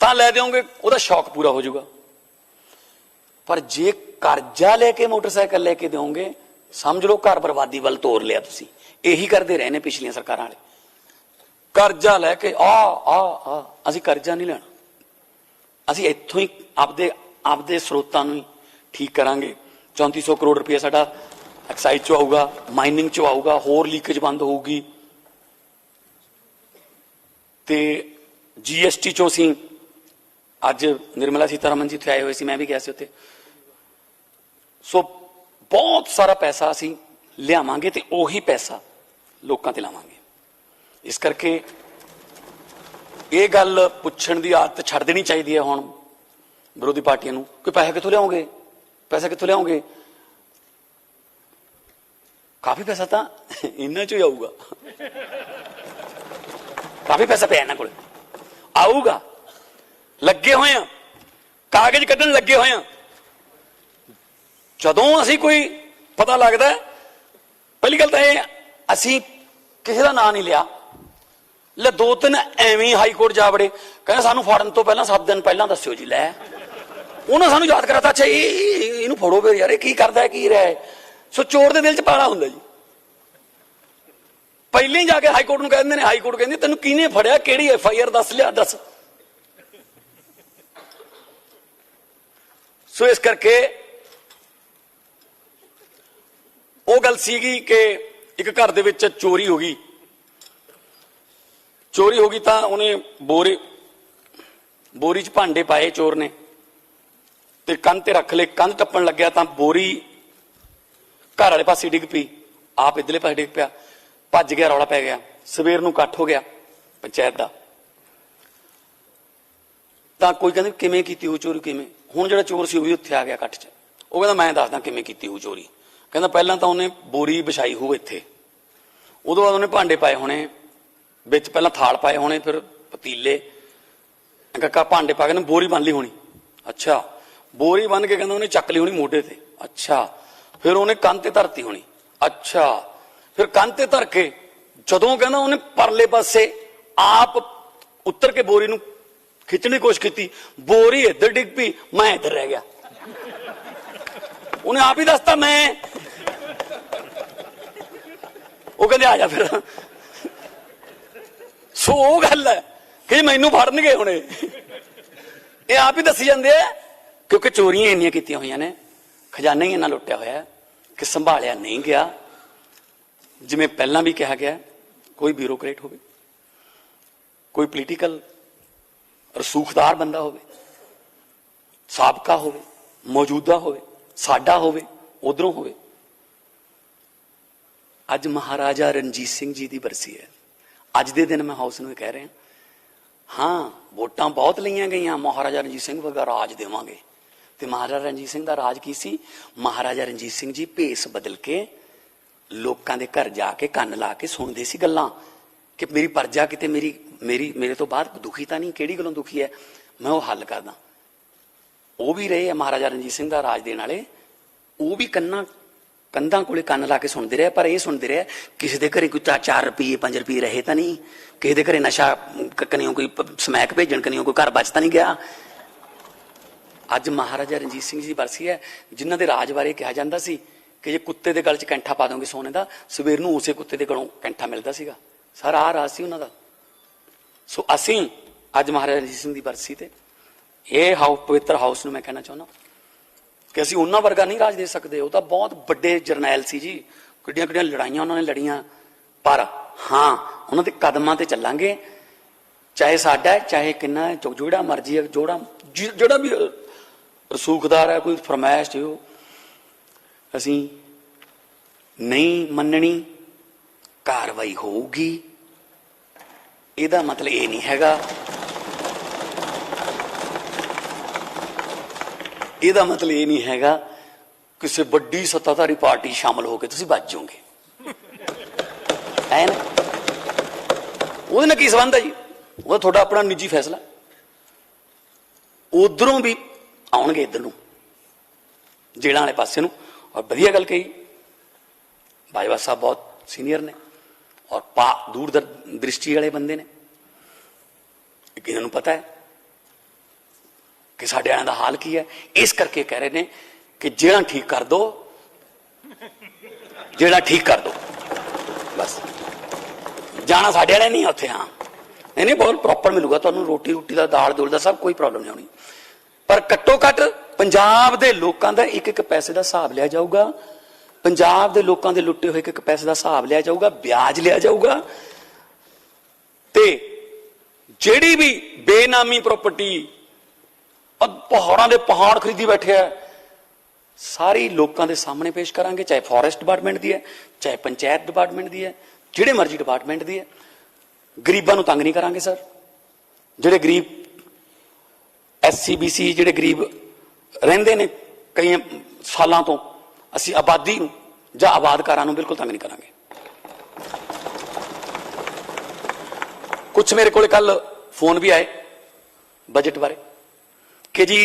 तां लै देओगे, उहदा शौक पूरा हो जाऊगा। पर जे करजा लेके मोटरसाइकिल लेके दोगे, समझ लो घर बर्बादी वाल तोड़ लिया। तुसीं यही करते रहे ने पिछलियां सरकारां वाले, करजा लैके असीं करजा नहीं लेना, असीं इत्थों ही आपदे स्रोतां नूं ही ठीक करांगे। 3400 करोड़ रुपया साडा एक्साइज चो आऊगा, माइनिंग चो आऊगा, होर लीकेज बंद होगी, ते GST चो असीं अज निर्मला सीतारमन जी उत्थे आए हुए सी, मैं भी गया सी उत्थे। सो बहुत सारा पैसा असीं लियावांगे ते ओही पैसा लोकां ते लावांगे। इस करके ये गल पुछण दी आदत छड्ड देनी चाहिए है हुण विरोधी पार्टियां नूं कि पैसे कित्थों लियाओगे, पैसा कित्थों लियाओगे। काफी पैसा तां इन्हां चों ही आऊगा, काफी पैसा पिया इन्हां कोल आऊगा। लगे हुए हैं, कागज कड्ढण लगे हुए हैं। जदों असीं कोई पता लगदा है, पहली गल तां इह असीं किसी का नाम नहीं लिया, ले 2-3 एवं हाई कोर्ट जा बड़े, कहना सानू फड़न तो पहला 7 दिन पहला दस्यो जी। लै उन्होंने सानू याद कराता, अच्छा इनू फड़ो फिर यार की करदा है की रहा है। सो चोर दे दिल च पाला हुंदा जी। पहले ही जाके हाई कोर्ट नूं कहंदे ने, हाई कोर्ट कहंदी तैनूं किहने फड़िया, किहड़ी FIR दस लिया दस। सो इस करके वो गल सीगी कि एक घर दे विच चोरी हो गई, चोरी हो गई तो उन्हें बोरी च भांडे पाए चोर ने, ਤੇ ਕੰਧ ਤੇ ਰੱਖ ਲਏ। ਕੰਧ ਟੱਪਣ ਲੱਗਿਆ ਤਾਂ ਬੋਰੀ ਘਰ ਵਾਲੇ ਪਾਸੇ ਡਿੱਗ ਪਈ, ਆਪ ਇਧਰਲੇ ਪਾਸੇ ਡਿੱਗ ਪਿਆ, ਭੱਜ ਗਿਆ, ਰੌਲਾ ਪੈ ਗਿਆ। ਸਵੇਰ ਨੂੰ ਇਕੱਠ ਹੋ ਗਿਆ ਪੰਚਾਇਤ ਦਾ, ਤਾਂ ਕੋਈ ਕਹਿੰਦੇ ਕਿਵੇਂ ਕੀਤੀ ਉਹ ਚੋਰੀ, ਕਿਵੇਂ? ਹੁਣ ਜਿਹੜਾ ਚੋਰ ਸੀ ਉਹ ਵੀ ਉੱਥੇ ਆ ਗਿਆ ਇਕੱਠ 'ਚ। ਉਹ ਕਹਿੰਦਾ ਮੈਂ ਦੱਸਦਾ ਕਿਵੇਂ ਕੀਤੀ ਉਹ ਚੋਰੀ। ਕਹਿੰਦਾ ਪਹਿਲਾਂ ਤਾਂ ਉਹਨੇ ਬੋਰੀ ਵਿਛਾਈ ਹੋਊ ਇੱਥੇ, ਉਦੋਂ ਬਾਅਦ ਉਹਨੇ ਭਾਂਡੇ ਪਾਏ ਹੋਣੇ ਵਿੱਚ, ਪਹਿਲਾਂ ਥਾਲ ਪਾਏ ਹੋਣੇ, ਫਿਰ ਪਤੀਲੇ, ਕਾਕਾ ਭਾਂਡੇ ਪਾ ਕੇ ਬੋਰੀ ਬੰਨ ਲਈ ਹੋਣੀ। ਅੱਛਾ, ਬੋਰੀ ਬੰਨ ਕੇ ਕਹਿੰਦਾ ਉਹਨੇ ਚੱਕ ਲਈ ਹੋਣੀ ਮੋਢੇ ਤੇ। ਅੱਛਾ, ਫਿਰ ਉਹਨੇ ਕੰਧ ਤੇ ਧਰਤੀ ਹੋਣੀ। ਅੱਛਾ, ਫਿਰ ਕੰਧ ਤੇ ਧਰ ਕੇ ਜਦੋਂ ਕਹਿੰਦਾ ਉਹਨੇ ਪਰਲੇ ਪਾਸੇ ਆਪ ਉੱਤਰ ਕੇ ਬੋਰੀ ਨੂੰ ਖਿੱਚਣ ਦੀ ਕੋਸ਼ਿਸ਼ ਕੀਤੀ, ਬੋਰੀ ਇੱਧਰ ਡਿੱਗ ਪਈ, ਮੈਂ ਇੱਧਰ ਰਹਿ ਗਿਆ। ਉਹਨੇ ਆਪ ਹੀ ਦੱਸਤਾ ਮੈਂ। ਉਹ ਕਹਿੰਦੇ ਆ ਜਾ ਫਿਰ। ਸੋ ਉਹ ਗੱਲ ਹੈ ਕਿ ਮੈਨੂੰ ਫੜਨਗੇ ਹੁਣੇ, ਇਹ ਆਪ ਹੀ ਦੱਸੀ ਜਾਂਦੇ ਆ, ਕਿਉਂਕਿ ਚੋਰੀਆਂ ਇੰਨੀਆਂ ਕੀਤੀਆਂ ਹੋਈਆਂ ਨੇ, ਖਜ਼ਾਨਾ ਹੀ ਇੰਨਾ ਲੁੱਟਿਆ ਹੋਇਆ ਕਿ ਸੰਭਾਲਿਆ ਨਹੀਂ ਗਿਆ। ਜਿਵੇਂ ਪਹਿਲਾਂ ਵੀ ਕਿਹਾ ਗਿਆ, ਕੋਈ ਬਿਊਰੋਕਰੇਟ ਹੋਵੇ, ਕੋਈ ਪੋਲੀਟੀਕਲ ਰਸੂਖਦਾਰ ਬੰਦਾ ਹੋਵੇ, ਸਾਬਕਾ ਹੋਵੇ, ਮੌਜੂਦਾ ਹੋਵੇ, ਸਾਡਾ ਹੋਵੇ, ਉਧਰੋਂ ਹੋਵੇ। ਅੱਜ ਮਹਾਰਾਜਾ ਰਣਜੀਤ ਸਿੰਘ ਜੀ ਦੀ ਬਰਸੀ ਹੈ। ਅੱਜ ਦੇ ਦਿਨ ਮੈਂ ਹਾਊਸ ਨੂੰ ਕਹਿ ਰਿਹਾ, ਹਾਂ ਵੋਟਾਂ ਬਹੁਤ ਲਈਆਂ ਗਈਆਂ, ਮਹਾਰਾਜਾ ਰਣਜੀਤ ਸਿੰਘ ਵਰਗਾ ਰਾਜ ਦੇਵਾਂਗੇ। ਤੇ ਮਹਾਰਾਜਾ ਰਣਜੀਤ ਸਿੰਘ ਦਾ ਰਾਜ ਕੀ ਸੀ? ਮਹਾਰਾਜਾ ਰਣਜੀਤ ਸਿੰਘ ਜੀ ਭੇਸ ਬਦਲ ਕੇ ਲੋਕਾਂ ਦੇ ਘਰ ਜਾ ਕੇ ਕੰਨ ਲਾ ਕੇ ਸੁਣਦੇ ਸੀ ਗੱਲਾਂ ਕਿ ਮੇਰੀ ਪਰਜਾ ਕਿਤੇ ਮੇਰੇ ਤੋਂ ਬਾਅਦ ਦੁਖੀ ਤਾਂ ਨਹੀਂ, ਕਿਹੜੀ ਗੱਲੋਂ ਦੁਖੀ ਹੈ, ਮੈਂ ਉਹ ਹੱਲ ਕਰਦਾ। ਉਹ ਵੀ ਰਹੇ ਆ ਮਹਾਰਾਜਾ ਰਣਜੀਤ ਸਿੰਘ ਦਾ ਰਾਜ ਦੇਣ ਵਾਲੇ, ਉਹ ਵੀ ਕੰਧਾਂ ਕੋਲੇ ਕੰਨ ਲਾ ਕੇ ਸੁਣਦੇ ਰਹੇ। ਪਰ ਇਹ ਸੁਣਦੇ ਰਹੇ ਕਿਸੇ ਦੇ ਘਰੇ ਕੋਈ 4 ਰੁਪਏ 5 ਰੁਪਏ ਰਹੇ ਤਾਂ ਨਹੀਂ, ਕਿਸੇ ਦੇ ਘਰੇ ਨਸ਼ਾ ਕਨੀਓ ਕੋਈ ਸਮੈਕ ਭੇਜਣ ਕਨੀਓ ਕੋਈ ਘਰ ਬਚ ਤਾਂ ਨਹੀਂ ਗਿਆ। ਅੱਜ ਮਹਾਰਾਜਾ ਰਣਜੀਤ ਸਿੰਘ ਜੀ ਦੀ ਬਰਸੀ ਹੈ, ਜਿਨ੍ਹਾਂ ਦੇ ਰਾਜ ਬਾਰੇ ਕਿਹਾ ਜਾਂਦਾ ਸੀ ਕਿ ਜੇ ਕੁੱਤੇ ਦੇ ਗਲ 'ਚ ਕੈਂਠਾ ਪਾ ਦੋਗੇ ਸੋਨੇ ਦਾ, ਸਵੇਰ ਨੂੰ ਉਸੇ ਕੁੱਤੇ ਦੇ ਗਲੋਂ ਕੈਂਠਾ ਮਿਲਦਾ ਸੀਗਾ। ਸਾਰਾ ਆਹ ਰਾਜ ਸੀ ਉਹਨਾਂ ਦਾ। ਸੋ ਅਸੀਂ ਅੱਜ ਮਹਾਰਾਜਾ ਰਣਜੀਤ ਸਿੰਘ ਦੀ ਬਰਸੀ ਤੇ ਇਹ ਪਵਿੱਤਰ ਹਾਊਸ ਨੂੰ ਮੈਂ ਕਹਿਣਾ ਚਾਹੁੰਦਾ ਕਿ ਅਸੀਂ ਉਹਨਾਂ ਵਰਗਾ ਨਹੀਂ ਰਾਜ ਦੇ ਸਕਦੇ। ਉਹ ਤਾਂ ਬਹੁਤ ਵੱਡੇ ਜਰਨੈਲ ਸੀ ਜੀ, ਕਿੱਡੀਆਂ ਕਿੱਡੀਆਂ ਲੜਾਈਆਂ ਉਹਨਾਂ ਨੇ ਲੜੀਆਂ। ਪਰ ਹਾਂ, ਉਹਨਾਂ ਦੇ ਕਦਮਾਂ ਤੇ ਚੱਲਾਂਗੇ, ਚਾਹੇ ਸਾਡਾ ਚਾਹੇ ਕਿੰਨਾ, ਜਿਹੜਾ ਮਰਜੀ ਹੈ, ਜਿਹੜਾ ਵੀ ਰਸੂਖਦਾਰ ਹੈ, ਕੋਈ ਫਰਮਾਇਸ਼ ਹੋ, ਅਸੀਂ ਨਹੀਂ ਮੰਨਣੀ, ਕਾਰਵਾਈ ਹੋਊਗੀ। ਇਹਦਾ ਮਤਲਬ ਇਹ ਨਹੀਂ ਹੈਗਾ, ਇਹਦਾ ਮਤਲਬ ਇਹ ਨਹੀਂ ਹੈਗਾ ਕਿਸੇ ਵੱਡੀ ਸੱਤਾਧਾਰੀ ਪਾਰਟੀ ਸ਼ਾਮਲ ਹੋ ਕੇ ਤੁਸੀਂ ਬਚ ਜਾਓਗੇ। ਐ ਨਾ, ਉਹਦੇ ਨਾਲ ਕੀ ਸੰਬੰਧ ਹੈ ਜੀ? ਉਹ ਤੁਹਾਡਾ ਆਪਣਾ ਨਿੱਜੀ ਫੈਸਲਾ। ਉਧਰੋਂ ਵੀ ਆਉਣਗੇ ਇੱਧਰ ਨੂੰ, ਜੇਲ੍ਹਾਂ ਵਾਲੇ ਪਾਸੇ ਨੂੰ। ਔਰ ਵਧੀਆ ਗੱਲ ਕਹੀ, ਬਾਜਵਾ ਸਾਹਿਬ ਬਹੁਤ ਸੀਨੀਅਰ ਨੇ ਔਰ ਦੂਰ ਦ੍ਰਿਸ਼ਟੀ ਵਾਲੇ ਬੰਦੇ ਨੇ। ਇਹਨਾਂ ਨੂੰ ਪਤਾ ਹੈ ਕਿ ਸਾਡੇ ਵਾਲਿਆਂ ਦਾ ਹਾਲ ਕੀ ਹੈ। ਇਸ ਕਰਕੇ ਕਹਿ ਰਹੇ ਨੇ ਕਿ ਜਿਹੜਾ ਠੀਕ ਕਰ ਦੋ, ਜਿਹੜਾ ਠੀਕ ਕਰ ਦੋ, ਬਸ ਜਾਣਾ ਸਾਡੇ ਵਾਲੇ ਨਹੀਂ ਉੱਥੇ। ਹਾਂ ਨਹੀਂ, ਬਹੁਤ ਪ੍ਰੋਪਰ ਮਿਲੂਗਾ ਤੁਹਾਨੂੰ, ਰੋਟੀ ਦਾ, ਦਾਲ ਦੂਲ ਦਾ ਸਭ, ਕੋਈ ਪ੍ਰੋਬਲਮ ਨਹੀਂ ਹੋਣੀ। ਪਰ ਘੱਟੋ ਘੱਟ ਪੰਜਾਬ ਦੇ ਲੋਕਾਂ ਦਾ ਇੱਕ ਪੈਸੇ ਦਾ ਹਿਸਾਬ ਲਿਆ ਜਾਊਗਾ, ਪੰਜਾਬ ਦੇ ਲੋਕਾਂ ਦੇ ਲੁੱਟੇ ਹੋਏ ਇੱਕ ਪੈਸੇ ਦਾ ਹਿਸਾਬ ਲਿਆ ਜਾਊਗਾ, ਵਿਆਜ ਲਿਆ ਜਾਊਗਾ। ਤੇ ਜਿਹੜੀ ਵੀ ਬੇਨਾਮੀ ਪ੍ਰਾਪਰਟੀ, ਪਹਾੜਾਂ ਦੇ ਪਹਾੜ ਖਰੀਦੀ ਬੈਠੇ ਆ, ਸਾਰੀ ਲੋਕਾਂ ਦੇ ਸਾਹਮਣੇ ਪੇਸ਼ ਕਰਾਂਗੇ, ਚਾਹੇ ਫੋਰੈਸਟ ਡਿਪਾਰਟਮੈਂਟ ਦੀ ਹੈ, ਚਾਹੇ ਪੰਚਾਇਤ ਡਿਪਾਰਟਮੈਂਟ ਦੀ ਹੈ, ਜਿਹੜੇ ਮਰਜ਼ੀ ਡਿਪਾਰਟਮੈਂਟ ਦੀ ਹੈ। ਗਰੀਬਾਂ ਨੂੰ ਤੰਗ ਨਹੀਂ ਕਰਾਂਗੇ ਸਰ। ਜਿਹੜੇ ਗਰੀਬ SC BC, ਜਿਹੜੇ ਗਰੀਬ ਰਹਿੰਦੇ ਨੇ ਕਈ ਸਾਲਾਂ ਤੋਂ, ਅਸੀਂ ਆਬਾਦੀ ਨੂੰ ਜਾਂ ਆਬਾਦਕਾਰਾਂ ਨੂੰ ਬਿਲਕੁਲ ਤੰਗ ਨਹੀਂ ਕਰਾਂਗੇ। ਕੁਛ ਮੇਰੇ ਕੋਲ ਕੱਲ ਫੋਨ ਵੀ ਆਏ ਬਜਟ ਬਾਰੇ ਕਿ ਜੀ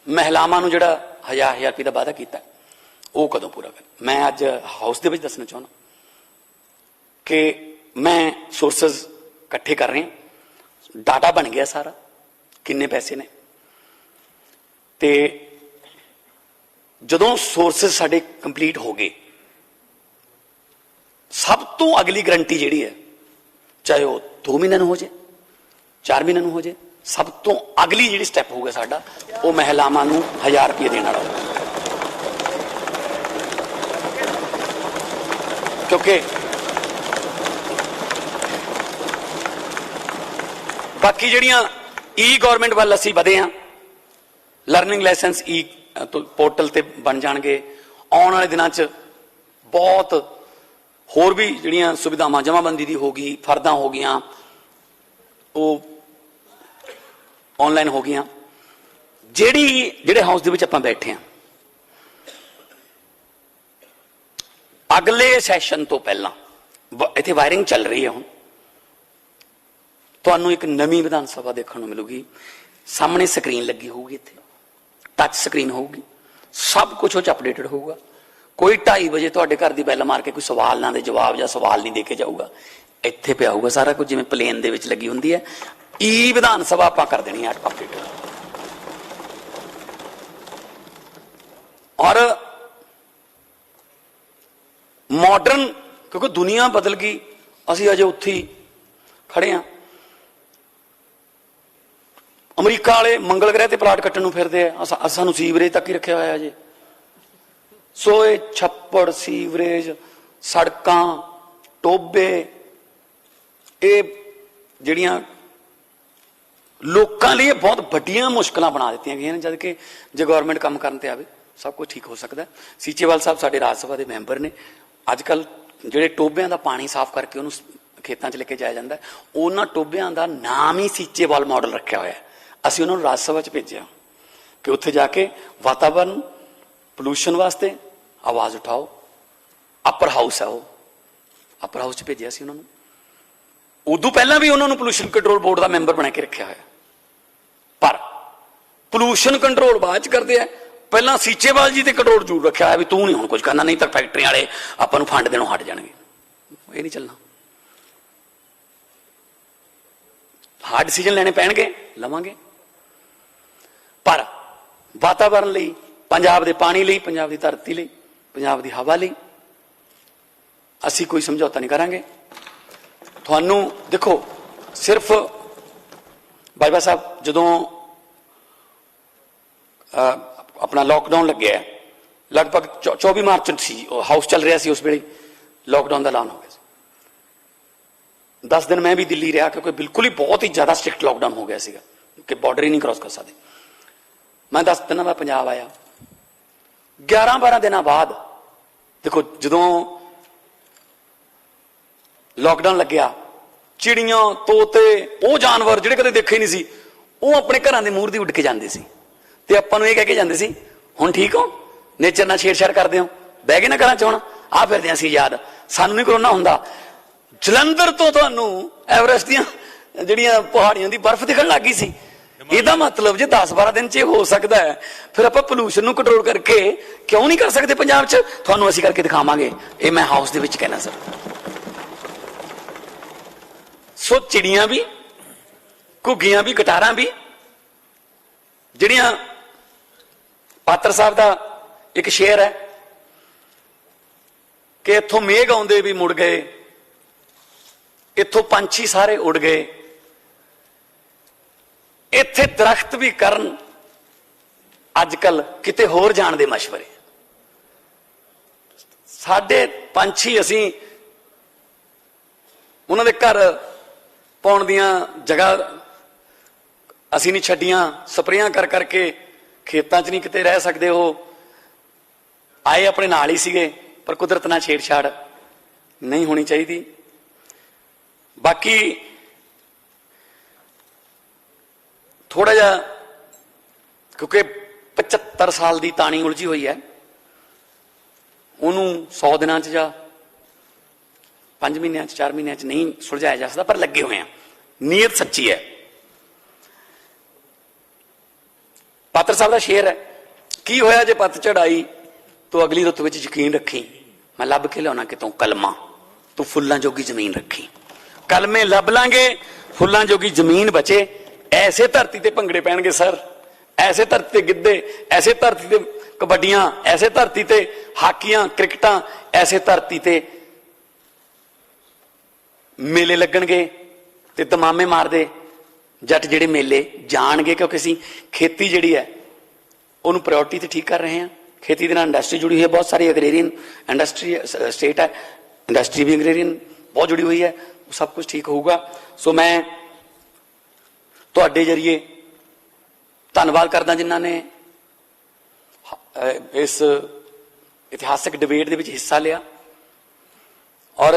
ਮਹਿਲਾਵਾਂ ਨੂੰ ਜਿਹੜਾ 1000 ਰੁਪਏ ਦਾ ਵਾਅਦਾ ਕੀਤਾ ਉਹ ਕਦੋਂ ਪੂਰਾ ਕਰ। ਮੈਂ ਅੱਜ ਹਾਊਸ ਦੇ ਵਿੱਚ ਦੱਸਣਾ ਚਾਹੁੰਦਾ ਕਿ ਮੈਂ ਸੋਰਸਸ ਇਕੱਠੇ ਕਰ ਰਹੇ ਹਾਂ, ਡਾਟਾ ਬਣ ਗਿਆ ਸਾਰਾ, ਕਿੰਨੇ ਪੈਸੇ ਨੇ। ਤੇ ਜਦੋਂ ਸੋਰਸਸ ਸਾਡੇ ਕੰਪਲੀਟ ਹੋ ਗਏ, ਸਭ ਤੋਂ ਅਗਲੀ ਗਰੰਟੀ ਜਿਹੜੀ ਹੈ, ਚਾਹੇ ਉਹ 2 ਮਹੀਨਿਆਂ ਨੂੰ ਹੋ ਜਾਏ, 4 ਮਹੀਨਿਆਂ ਨੂੰ ਹੋ ਜਾਏ, ਸਭ ਤੋਂ ਅਗਲੀ ਜਿਹੜੀ ਸਟੈਪ ਹੋਊਗਾ ਸਾਡਾ, ਉਹ ਮਹਿਲਾਵਾਂ ਨੂੰ 1000 ਰੁਪਏ ਦੇਣ ਵਾਲਾ ਹੋਊਗਾ। ਕਿਉਂਕਿ ਬਾਕੀ ਜਿਹੜੀਆਂ ਗਵਰਨਮੈਂਟ ਵੱਲ ਅਸੀਂ ਵਧੇ ਹਾਂ, ਲਰਨਿੰਗ ਲਾਇਸੈਂਸ ਈ पोर्टल ਤੇ ਬਣ ਜਾਣਗੇ। ਆਉਣ ਵਾਲੇ ਦਿਨਾਂ 'ਚ ਬਹੁਤ ਹੋਰ ਵੀ ਜਿਹੜੀਆਂ ਸੁਵਿਧਾਵਾਂ ਜਮਾਬੰਦੀ ਦੀ ਹੋ ਗਈ, ਫਰਦਾਂ ਹੋ ਗਈਆਂ, ਉਹ ਆਨਲਾਈਨ ਹੋ ਗਈਆਂ। ਜਿਹੜੇ ਹਾਊਸ ਦੇ ਵਿੱਚ ਆਪਾਂ ਬੈਠੇ ਹਾਂ, ਅਗਲੇ ਸੈਸ਼ਨ ਤੋਂ ਪਹਿਲਾਂ ਇੱਥੇ ਵਾਇਰਿੰਗ ਚੱਲ ਰਹੀ ਹੈ। ਹੁਣ ਤੁਹਾਨੂੰ ਇੱਕ ਨਵੀਂ ਵਿਧਾਨ ਸਭਾ ਦੇਖਣ ਨੂੰ ਮਿਲੂਗੀ। ਸਾਹਮਣੇ ਸਕਰੀਨ ਲੱਗੀ ਹੋਊਗੀ, ਇੱਥੇ ਟੱਚ ਸਕਰੀਨ ਹੋਊਗੀ, ਸਭ ਕੁਝ ਉਹ 'ਚ ਅਪਡੇਟਡ ਹੋਊਗਾ। ਕੋਈ 2:30 ਵਜੇ ਤੁਹਾਡੇ ਘਰ ਦੀ ਬੈਲ ਮਾਰ ਕੇ ਕੋਈ ਸਵਾਲ ਨਾ ਦੇ ਜਵਾਬ ਜਾਂ ਸਵਾਲ ਨਹੀਂ ਦੇ ਕੇ ਜਾਊਗਾ। ਇੱਥੇ ਪਿਆ ਹੋਊਗਾ ਸਾਰਾ ਕੁਝ, ਜਿਵੇਂ ਪਲੇਨ ਦੇ ਵਿੱਚ ਲੱਗੀ ਹੁੰਦੀ ਹੈ। ਈ ਵਿਧਾਨ ਸਭਾ ਆਪਾਂ ਕਰ ਦੇਣੀ ਹੈ ਅਪਡੇਟਡ। ਔਰ ਮਾਡਰਨ, ਕਿਉਂਕਿ ਦੁਨੀਆ ਬਦਲ ਗਈ, ਅਸੀਂ ਅਜੇ ਉੱਥੇ ਹੀ ਖੜੇ ਹਾਂ। ਅਮਰੀਕਾ ਵਾਲੇ ਮੰਗਲ ਗ੍ਰਹਿ ਤੇ ਪਲਾਟ ਕੱਟਣ ਨੂੰ ਫਿਰਦੇ ਆ, ਸਾਨੂੰ ਸੀਵਰੇਜ ਤੱਕ ਹੀ ਰੱਖਿਆ ਹੋਇਆ ਜੀ। ਸੋ ਇਹ ਛੱਪੜ, ਸੀਵਰੇਜ, ਸੜਕਾਂ, ਟੋਬੇ, ਇਹ ਜਿਹੜੀਆਂ ਲੋਕਾਂ ਲਈ ਬਹੁਤ ਵੱਡੀਆਂ ਮੁਸ਼ਕਲਾਂ ਬਣਾ ਦਿੱਤੀਆਂ ਗਈਆਂ ਨੇ, ਜਦ ਕਿ ਜੇ ਗਵਰਨਮੈਂਟ ਕੰਮ ਕਰਨ ਤੇ ਆਵੇ ਸਭ ਕੁਝ ਠੀਕ ਹੋ ਸਕਦਾ। ਸੀਚੇਵਾਲ ਸਾਹਿਬ ਸਾਡੇ ਰਾਜ ਸਭਾ ਦੇ ਮੈਂਬਰ ਨੇ। ਅੱਜ ਕੱਲ ਜਿਹੜੇ ਟੋਬਿਆਂ ਦਾ ਪਾਣੀ ਸਾਫ਼ ਕਰਕੇ ਉਹਨੂੰ ਖੇਤਾਂ 'ਚ ਲੈ ਕੇ ਜਾਇਆ ਜਾਂਦਾ, ਉਹਨਾਂ ਟੋਬਿਆਂ ਦਾ ਨਾਮ ਹੀ ਸੀਚੇਵਾਲ ਮਾਡਲ ਰੱਖਿਆ ਹੋਇਆ। ਅਸੀਂ ਉਹਨਾਂ ਨੂੰ ਰਾਜ ਸਭਾ 'ਚ ਭੇਜਿਆ ਕਿ ਉੱਥੇ ਜਾ ਕੇ ਵਾਤਾਵਰਨ ਪੋਲੂਸ਼ਨ ਵਾਸਤੇ ਆਵਾਜ਼ ਉਠਾਓ। ਅਪਰ ਹਾਊਸ ਹੈ, ਉਹ ਅਪਰ ਹਾਊਸ 'ਚ ਭੇਜਿਆ ਸੀ ਉਹਨਾਂ ਨੂੰ। ਉਦੋਂ ਪਹਿਲਾਂ ਵੀ ਉਹਨਾਂ ਨੂੰ ਪੋਲੂਸ਼ਨ ਕੰਟਰੋਲ ਬੋਰਡ ਦਾ ਮੈਂਬਰ ਬਣਾ ਕੇ ਰੱਖਿਆ ਹੋਇਆ। ਪਰ ਪੋਲੂਸ਼ਨ ਕੰਟਰੋਲ ਬਾਅਦ 'ਚ ਕਰਦੇ ਆ, ਪਹਿਲਾਂ ਸੀਚੇਵਾਲ ਜੀ ਤੇ ਕੰਟਰੋਲ ਜ਼ਰੂਰ ਰੱਖਿਆ ਹੋਇਆ ਵੀ ਤੂੰ ਨਹੀਂ ਹੁਣ ਕੁਝ ਕਰਨਾ, ਨਹੀਂ ਤਾਂ ਫੈਕਟਰੀ ਵਾਲੇ ਆਪਾਂ ਨੂੰ ਫੰਡ ਦੇਣੋਂ ਹਟ ਜਾਣਗੇ। ਇਹ ਨਹੀਂ ਚੱਲਣਾ। ਹਾਰਡ ਡਿਸੀਜਨ ਲੈਣੇ ਪੈਣਗੇ, ਲਵਾਂਗੇ। ਪਰ ਵਾਤਾਵਰਨ ਲਈ, ਪੰਜਾਬ ਦੇ ਪਾਣੀ ਲਈ, ਪੰਜਾਬ ਦੀ ਧਰਤੀ ਲਈ, ਪੰਜਾਬ ਦੀ ਹਵਾ ਲਈ ਅਸੀਂ ਕੋਈ ਸਮਝੌਤਾ ਨਹੀਂ ਕਰਾਂਗੇ। ਤੁਹਾਨੂੰ ਦੇਖੋ, ਸਿਰਫ ਬਾਜਵਾ ਸਾਹਿਬ ਜਦੋਂ ਆਪਣਾ ਲੋਕਡਾਊਨ ਲੱਗਿਆ, ਲਗਭਗ 24 ਮਾਰਚ ਸੀ, ਹਾਊਸ ਚੱਲ ਰਿਹਾ ਸੀ, ਉਸ ਵੇਲੇ ਲੋਕਡਾਊਨ ਦਾ ਐਲਾਨ ਹੋ ਗਿਆ ਸੀ। 10 ਦਿਨ ਮੈਂ ਵੀ ਦਿੱਲੀ ਰਿਹਾ, ਕਿਉਂਕਿ ਬਿਲਕੁਲ ਹੀ ਬਹੁਤ ਹੀ ਜ਼ਿਆਦਾ ਸਟ੍ਰਿਕਟ ਲੋਕਡਾਊਨ ਹੋ ਗਿਆ ਸੀਗਾ ਕਿ ਬਾਰਡਰ ਹੀ ਨਹੀਂ ਕ੍ਰਾਸ ਕਰ ਸਕਦੇ। ਮੈਂ 10 ਦਿਨਾਂ ਬਾਅਦ ਪੰਜਾਬ ਆਇਆ। 11-12 ਦਿਨਾਂ ਬਾਅਦ ਦੇਖੋ, ਜਦੋਂ ਲੋਕਡਾਊਨ ਲੱਗਿਆ, ਚਿੜੀਆਂ, ਤੋਤੇ, ਉਹ ਜਾਨਵਰ ਜਿਹੜੇ ਕਦੇ ਦੇਖੇ ਨਹੀਂ ਸੀ, ਉਹ ਆਪਣੇ ਘਰਾਂ ਦੇ ਮੂਹਰ ਦੀ ਉੱਡ ਕੇ ਜਾਂਦੇ ਸੀ ਤੇ ਆਪਾਂ ਨੂੰ ਇਹ ਕਹਿ ਕੇ ਜਾਂਦੇ ਸੀ, ਹੁਣ ਠੀਕ ਹੋ, ਨੇਚਰ ਨਾਲ ਛੇੜਛਾੜ ਕਰਦੇ ਹੋ, ਬਹਿ ਗਏ ਨਾ ਘਰਾਂ 'ਚ, ਹੁਣ ਆ ਫਿਰਦੇ ਅਸੀਂ ਯਾਦ, ਸਾਨੂੰ ਨਹੀਂ ਕਰੋਨਾ ਹੁੰਦਾ। ਜਲੰਧਰ ਤੋਂ ਤੁਹਾਨੂੰ ਐਵਰੈਸਟ ਦੀਆਂ ਜਿਹੜੀਆਂ ਪਹਾੜੀਆਂ ਦੀ ਬਰਫ਼ ਦਿਖਣ ਲੱਗ ਗਈ ਸੀ। ਇਹਦਾ ਮਤਲਬ ਜੇ 10-12 ਦਿਨ 'ਚ ਇਹ ਹੋ ਸਕਦਾ ਹੈ, ਫਿਰ ਆਪਾਂ ਪੋਲੂਸ਼ਨ ਨੂੰ ਕੰਟਰੋਲ ਕਰਕੇ ਕਿਉਂ ਨਹੀਂ ਕਰ ਸਕਦੇ ਪੰਜਾਬ 'ਚ? ਤੁਹਾਨੂੰ ਅਸੀਂ ਕਰਕੇ ਦਿਖਾਵਾਂਗੇ। ਇਹ ਮੈਂ ਹਾਊਸ ਦੇ ਵਿੱਚ ਕਹਿਣਾ ਸਰ। ਸੋ ਚਿੜੀਆਂ ਵੀ, ਘੁੱਗੀਆਂ ਵੀ, ਗਟਾਰਾਂ ਵੀ, ਜਿਹੜੀਆਂ ਪਾਤਰ ਸਾਹਿਬ ਦਾ ਇੱਕ ਸ਼ੇਰ ਹੈ ਕਿ ਇੱਥੋਂ ਮੇਘ ਆਉਂਦੇ ਵੀ ਮੁੜ ਗਏ, ਇੱਥੋਂ ਪੰਛੀ ਸਾਰੇ ਉੱਡ ਗਏ, ਇੱਥੇ ਦਰਖਤ ਵੀ ਕਰਨ ਅੱਜ ਕੱਲ ਕਿਤੇ ਹੋਰ ਜਾਣ ਦੇ ਮਸ਼ਵਰੇ। ਸਾਡੇ ਪੰਛੀ ਅਸੀਂ ਉਹਨਾਂ ਦੇ ਘਰ ਪਾਉਣ ਦੀਆਂ ਜਗ੍ਹਾ ਅਸੀਂ ਨਹੀਂ ਛੱਡੀਆਂ, ਸਪਰੇਆਂ ਕਰ ਕਰਕੇ ਖੇਤਾਂ 'ਚ ਨਹੀਂ ਕਿਤੇ ਰਹਿ ਸਕਦੇ। ਉਹ ਆਏ ਆਪਣੇ ਨਾਲ ਹੀ ਸੀਗੇ, ਪਰ ਕੁਦਰਤ ਨਾਲ ਛੇੜਛਾੜ ਨਹੀਂ ਹੋਣੀ ਚਾਹੀਦੀ। ਬਾਕੀ ਥੋੜਾ ਜਿਹਾ, ਕਿਉਂਕਿ 75 ਸਾਲ ਦੀ ਤਾਣੀ ਉਲਝੀ ਹੋਈ ਹੈ, ਉਹਨੂੰ 100 ਦਿਨਾਂ 'ਚ ਜਾਂ 5 ਮਹੀਨਿਆਂ 'ਚ, 4 ਮਹੀਨਿਆਂ 'ਚ ਨਹੀਂ ਸੁਲਝਾਇਆ ਜਾ ਸਕਦਾ, ਪਰ ਲੱਗੇ ਹੋਏ ਆ, ਨੀਅਤ ਸੱਚੀ ਹੈ। ਪਾਤਰ ਸਾਹਿਬ ਦਾ ਸ਼ੇਰ ਹੈ, ਕੀ ਹੋਇਆ ਜੇ ਪੱਤ ਚੜਾਈ ਤੂੰ ਅਗਲੀ ਰੁੱਤ ਵਿੱਚ ਯਕੀਨ ਰੱਖੀ, ਮੈਂ ਲੱਭ ਕੇ ਲਿਆਉਣਾ ਕਿਤੋਂ ਕਲਮਾ, ਤੂੰ ਫੁੱਲਾਂ ਜੋਗੀ ਜ਼ਮੀਨ ਰੱਖੀ। ਕਲਮੇ ਲੱਭ ਲਾਂਗੇ, ਫੁੱਲਾਂ ਜੋਗੀ ਜ਼ਮੀਨ ਬਚੇ। ਐਸੇ ਧਰਤੀ ਤੇ ਭੰਗੜੇ ਪੈਣਗੇ ਸਰ, ਐਸੇ ਧਰਤੀ ਤੇ ਗਿੱਧੇ, ਐਸੇ ਧਰਤੀ ਤੇ ਕਬੱਡੀਆਂ, ਐਸੇ ਧਰਤੀ ਤੇ ਹਾਕੀਆਂ, ਕ੍ਰਿਕਟਾਂ, ਐਸੇ ਧਰਤੀ ਤੇ ਮੇਲੇ ਲੱਗਣਗੇ ਤੇ ਤਮਾਮੇ ਮਾਰਦੇ ਜੱਟ ਜਿਹੜੇ ਮੇਲੇ ਜਾਣਗੇ। ਕਿਉਂਕਿ ਅਸੀਂ ਖੇਤੀ ਜਿਹੜੀ ਹੈ ਉਹਨੂੰ ਪ੍ਰਾਇੋਰਟੀ ਤੇ ਠੀਕ ਕਰ ਰਹੇ ਹਾਂ। ਖੇਤੀ ਦੇ ਨਾਲ ਇੰਡਸਟਰੀ ਜੁੜੀ ਹੋਈ ਹੈ, ਬਹੁਤ ਸਾਰੀ ਅਗਰੇਰੀਅਨ ਇੰਡਸਟਰੀ ਸਟੇਟ ਹੈ, ਇੰਡਸਟਰੀ ਵੀ ਅਗਰੇਰੀਅਨ ਬਹੁਤ ਜੁੜੀ ਹੋਈ ਹੈ, ਸਭ ਕੁਝ ਠੀਕ ਹੋਊਗਾ। ਸੋ ਮੈਂ ਤੁਹਾਡੇ ਜਰੀਏ ਧੰਨਵਾਦ ਕਰਦਾ ਜਿਨ੍ਹਾਂ ਨੇ ਇਸ ਇਤਿਹਾਸਕ ਡਿਬੇਟ ਦੇ ਵਿੱਚ ਹਿੱਸਾ ਲਿਆ। ਔਰ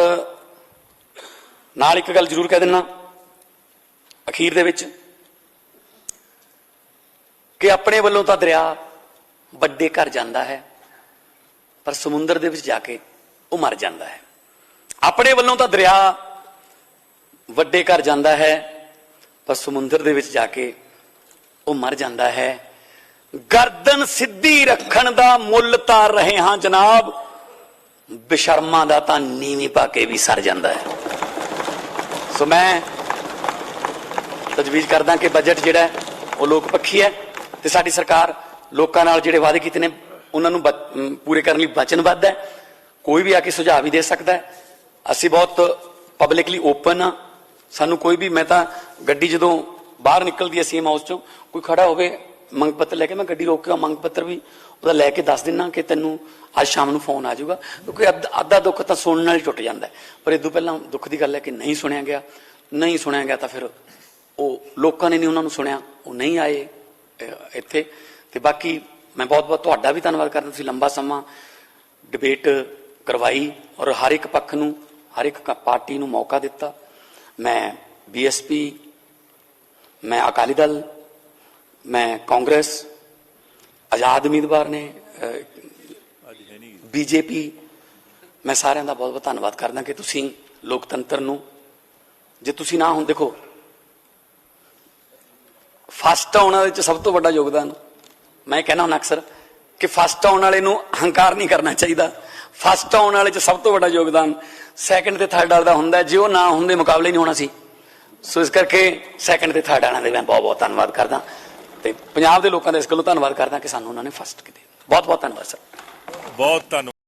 ਨਾਲ ਇੱਕ ਗੱਲ ਜ਼ਰੂਰ ਕਹਿ ਦਿੰਨਾ ਅਖੀਰ ਦੇ ਵਿੱਚ ਕਿ ਆਪਣੇ ਵੱਲੋਂ ਤਾਂ ਦਰਿਆ ਵੱਡੇ ਘਰ ਜਾਂਦਾ ਹੈ, ਪਰ ਸਮੁੰਦਰ ਦੇ ਵਿੱਚ ਜਾ ਕੇ ਉਹ ਮਰ ਜਾਂਦਾ ਹੈ। ਆਪਣੇ ਵੱਲੋਂ ਤਾਂ ਦਰਿਆ ਵੱਡੇ ਘਰ ਜਾਂਦਾ ਹੈ, ਪਰ ਸਮੁੰਦਰ ਦੇ ਵਿੱਚ ਜਾ ਕੇ ਉਹ ਮਰ ਜਾਂਦਾ ਹੈ। ਗਰਦਨ ਸਿੱਧੀ ਰੱਖਣ ਦਾ ਮੁੱਲ ਤਾਰ ਰਹੇ ਹਾਂ ਜਨਾਬ, ਬੇਸ਼ਰਮਾਂ ਦਾ ਤਾਂ ਨੀਵੀਂ ਪਾ ਕੇ ਵੀ ਸਰ ਜਾਂਦਾ ਹੈ। ਸੋ ਮੈਂ ਤਜਵੀਜ਼ ਕਰਦਾ ਕਿ ਬਜਟ ਜਿਹੜਾ ਉਹ ਲੋਕ ਪੱਖੀ ਹੈ ਤੇ ਸਾਡੀ ਸਰਕਾਰ ਲੋਕਾਂ ਨਾਲ ਜਿਹੜੇ ਵਾਅਦੇ ਕੀਤੇ ਨੇ ਉਹਨਾਂ ਨੂੰ ਪੂਰੇ ਕਰਨ ਲਈ ਵਚਨਬੱਧ ਹੈ। ਕੋਈ ਵੀ ਆ ਕੇ ਸੁਝਾਅ ਵੀ ਦੇ ਸਕਦਾ ਹੈ। ਅਸੀਂ ਬਹੁਤ ਪਬਲਿਕਲੀ ਓਪਨ ਆ। ਸਾਨੂੰ ਕੋਈ ਵੀ, ਮੈਂ ਤਾਂ ਗੱਡੀ ਜਦੋਂ ਬਾਹਰ ਨਿਕਲਦੀ ਹੈ ਸੀਐਮ ਹਾਊਸ ਚੋਂ ਕੋਈ ਖੜਾ ਹੋਵੇ ਮੰਗ ਪੱਤਰ ਲੈ ਕੇ, ਮੈਂ ਗੱਡੀ ਰੋਕ ਕੇ ਮੰਗ ਪੱਤਰ ਵੀ ਉਹਦਾ ਲੈ ਕੇ ਦੱਸ ਦਿੰਦਾ ਕਿ ਤੈਨੂੰ ਅੱਜ ਸ਼ਾਮ ਨੂੰ ਫੋਨ ਆ ਜਾਊਗਾ, ਕਿਉਂਕਿ ਅੱਧਾ ਦੁੱਖ ਤਾਂ ਸੁਣਨ ਨਾਲ ਹੀ ਟੁੱਟ ਜਾਂਦਾ ਹੈ। ਪਰ ਇਦੋਂ ਪਹਿਲਾਂ ਦੁੱਖ ਦੀ ਗੱਲ ਹੈ ਕਿ ਨਹੀਂ ਸੁਣਿਆ ਗਿਆ ਤਾਂ ਫਿਰ ਉਹ ਲੋਕਾਂ ਨੇ ਨਹੀਂ ਉਹਨਾਂ ਨੂੰ ਸੁਣਿਆ, ਉਹ ਨਹੀਂ ਆਏ ਇੱਥੇ। ਤੇ ਬਾਕੀ ਮੈਂ ਬਹੁਤ ਬਹੁਤ ਤੁਹਾਡਾ ਵੀ ਧੰਨਵਾਦ ਕਰਦਾ, ਤੁਸੀਂ ਲੰਬਾ ਸਮਾਂ ਡਿਬੇਟ ਕਰਵਾਈ ਔਰ ਹਰ ਇੱਕ ਪੱਖ ਨੂੰ, ਹਰ ਇੱਕ ਪਾਰਟੀ ਨੂੰ ਮੌਕਾ ਦਿੱਤਾ। ਮੈਂ BSP, ਮੈਂ ਅਕਾਲੀ ਦਲ, ਮੈਂ ਕਾਂਗਰਸ, ਆਜ਼ਾਦ ਉਮੀਦਵਾਰ ਨੇ, BJP, ਮੈਂ ਸਾਰਿਆਂ ਦਾ ਬਹੁਤ ਬਹੁਤ ਧੰਨਵਾਦ ਕਰਦਾ ਕਿ ਤੁਸੀਂ ਲੋਕਤੰਤਰ ਨੂੰ, ਜੇ ਤੁਸੀਂ ਨਾ ਹੁਣ ਦੇਖੋ ਫਸਟ ਆਉਣ ਵਾਲੇ 'ਚ ਸਭ ਤੋਂ ਵੱਡਾ ਯੋਗਦਾਨ, ਮੈਂ ਕਹਿਣਾ ਹੁਣ ਅਕਸਰ ਕਿ ਫਸਟ ਆਉਣ ਵਾਲੇ ਨੂੰ ਹੰਕਾਰ ਨਹੀਂ ਕਰਨਾ ਚਾਹੀਦਾ। ਫਸਟ ਆਉਣ ਵਾਲੇ 'ਚ ਸਭ ਤੋਂ ਵੱਡਾ ਯੋਗਦਾਨ ਸੈਕੰਡ ਤੇ ਥਰਡ ਵਾਲੇ ਦਾ ਹੁੰਦਾ। ਜੇ ਉਹ ਨਾ ਹੁੰਦੇ ਮੁਕਾਬਲੇ ਨਹੀਂ ਹੋਣਾ ਸੀ। ਸੋ ਇਸ ਕਰਕੇ ਸੈਕੰਡ ਤੇ ਥਰਡ ਵਾਲਿਆਂ ਦੇ ਮੈਂ ਬਹੁਤ ਬਹੁਤ ਧੰਨਵਾਦ ਕਰਦਾ ਤੇ ਪੰਜਾਬ ਦੇ ਲੋਕਾਂ ਦਾ ਇਸ ਗੱਲੋਂ ਧੰਨਵਾਦ ਕਰਦਾ ਕਿ ਸਾਨੂੰ ਉਹਨਾਂ ਨੇ ਫਸਟ ਕੀਤੇ। ਬਹੁਤ ਬਹੁਤ ਧੰਨਵਾਦ ਸਰ। ਬਹੁਤ ਧੰਨਵਾਦ।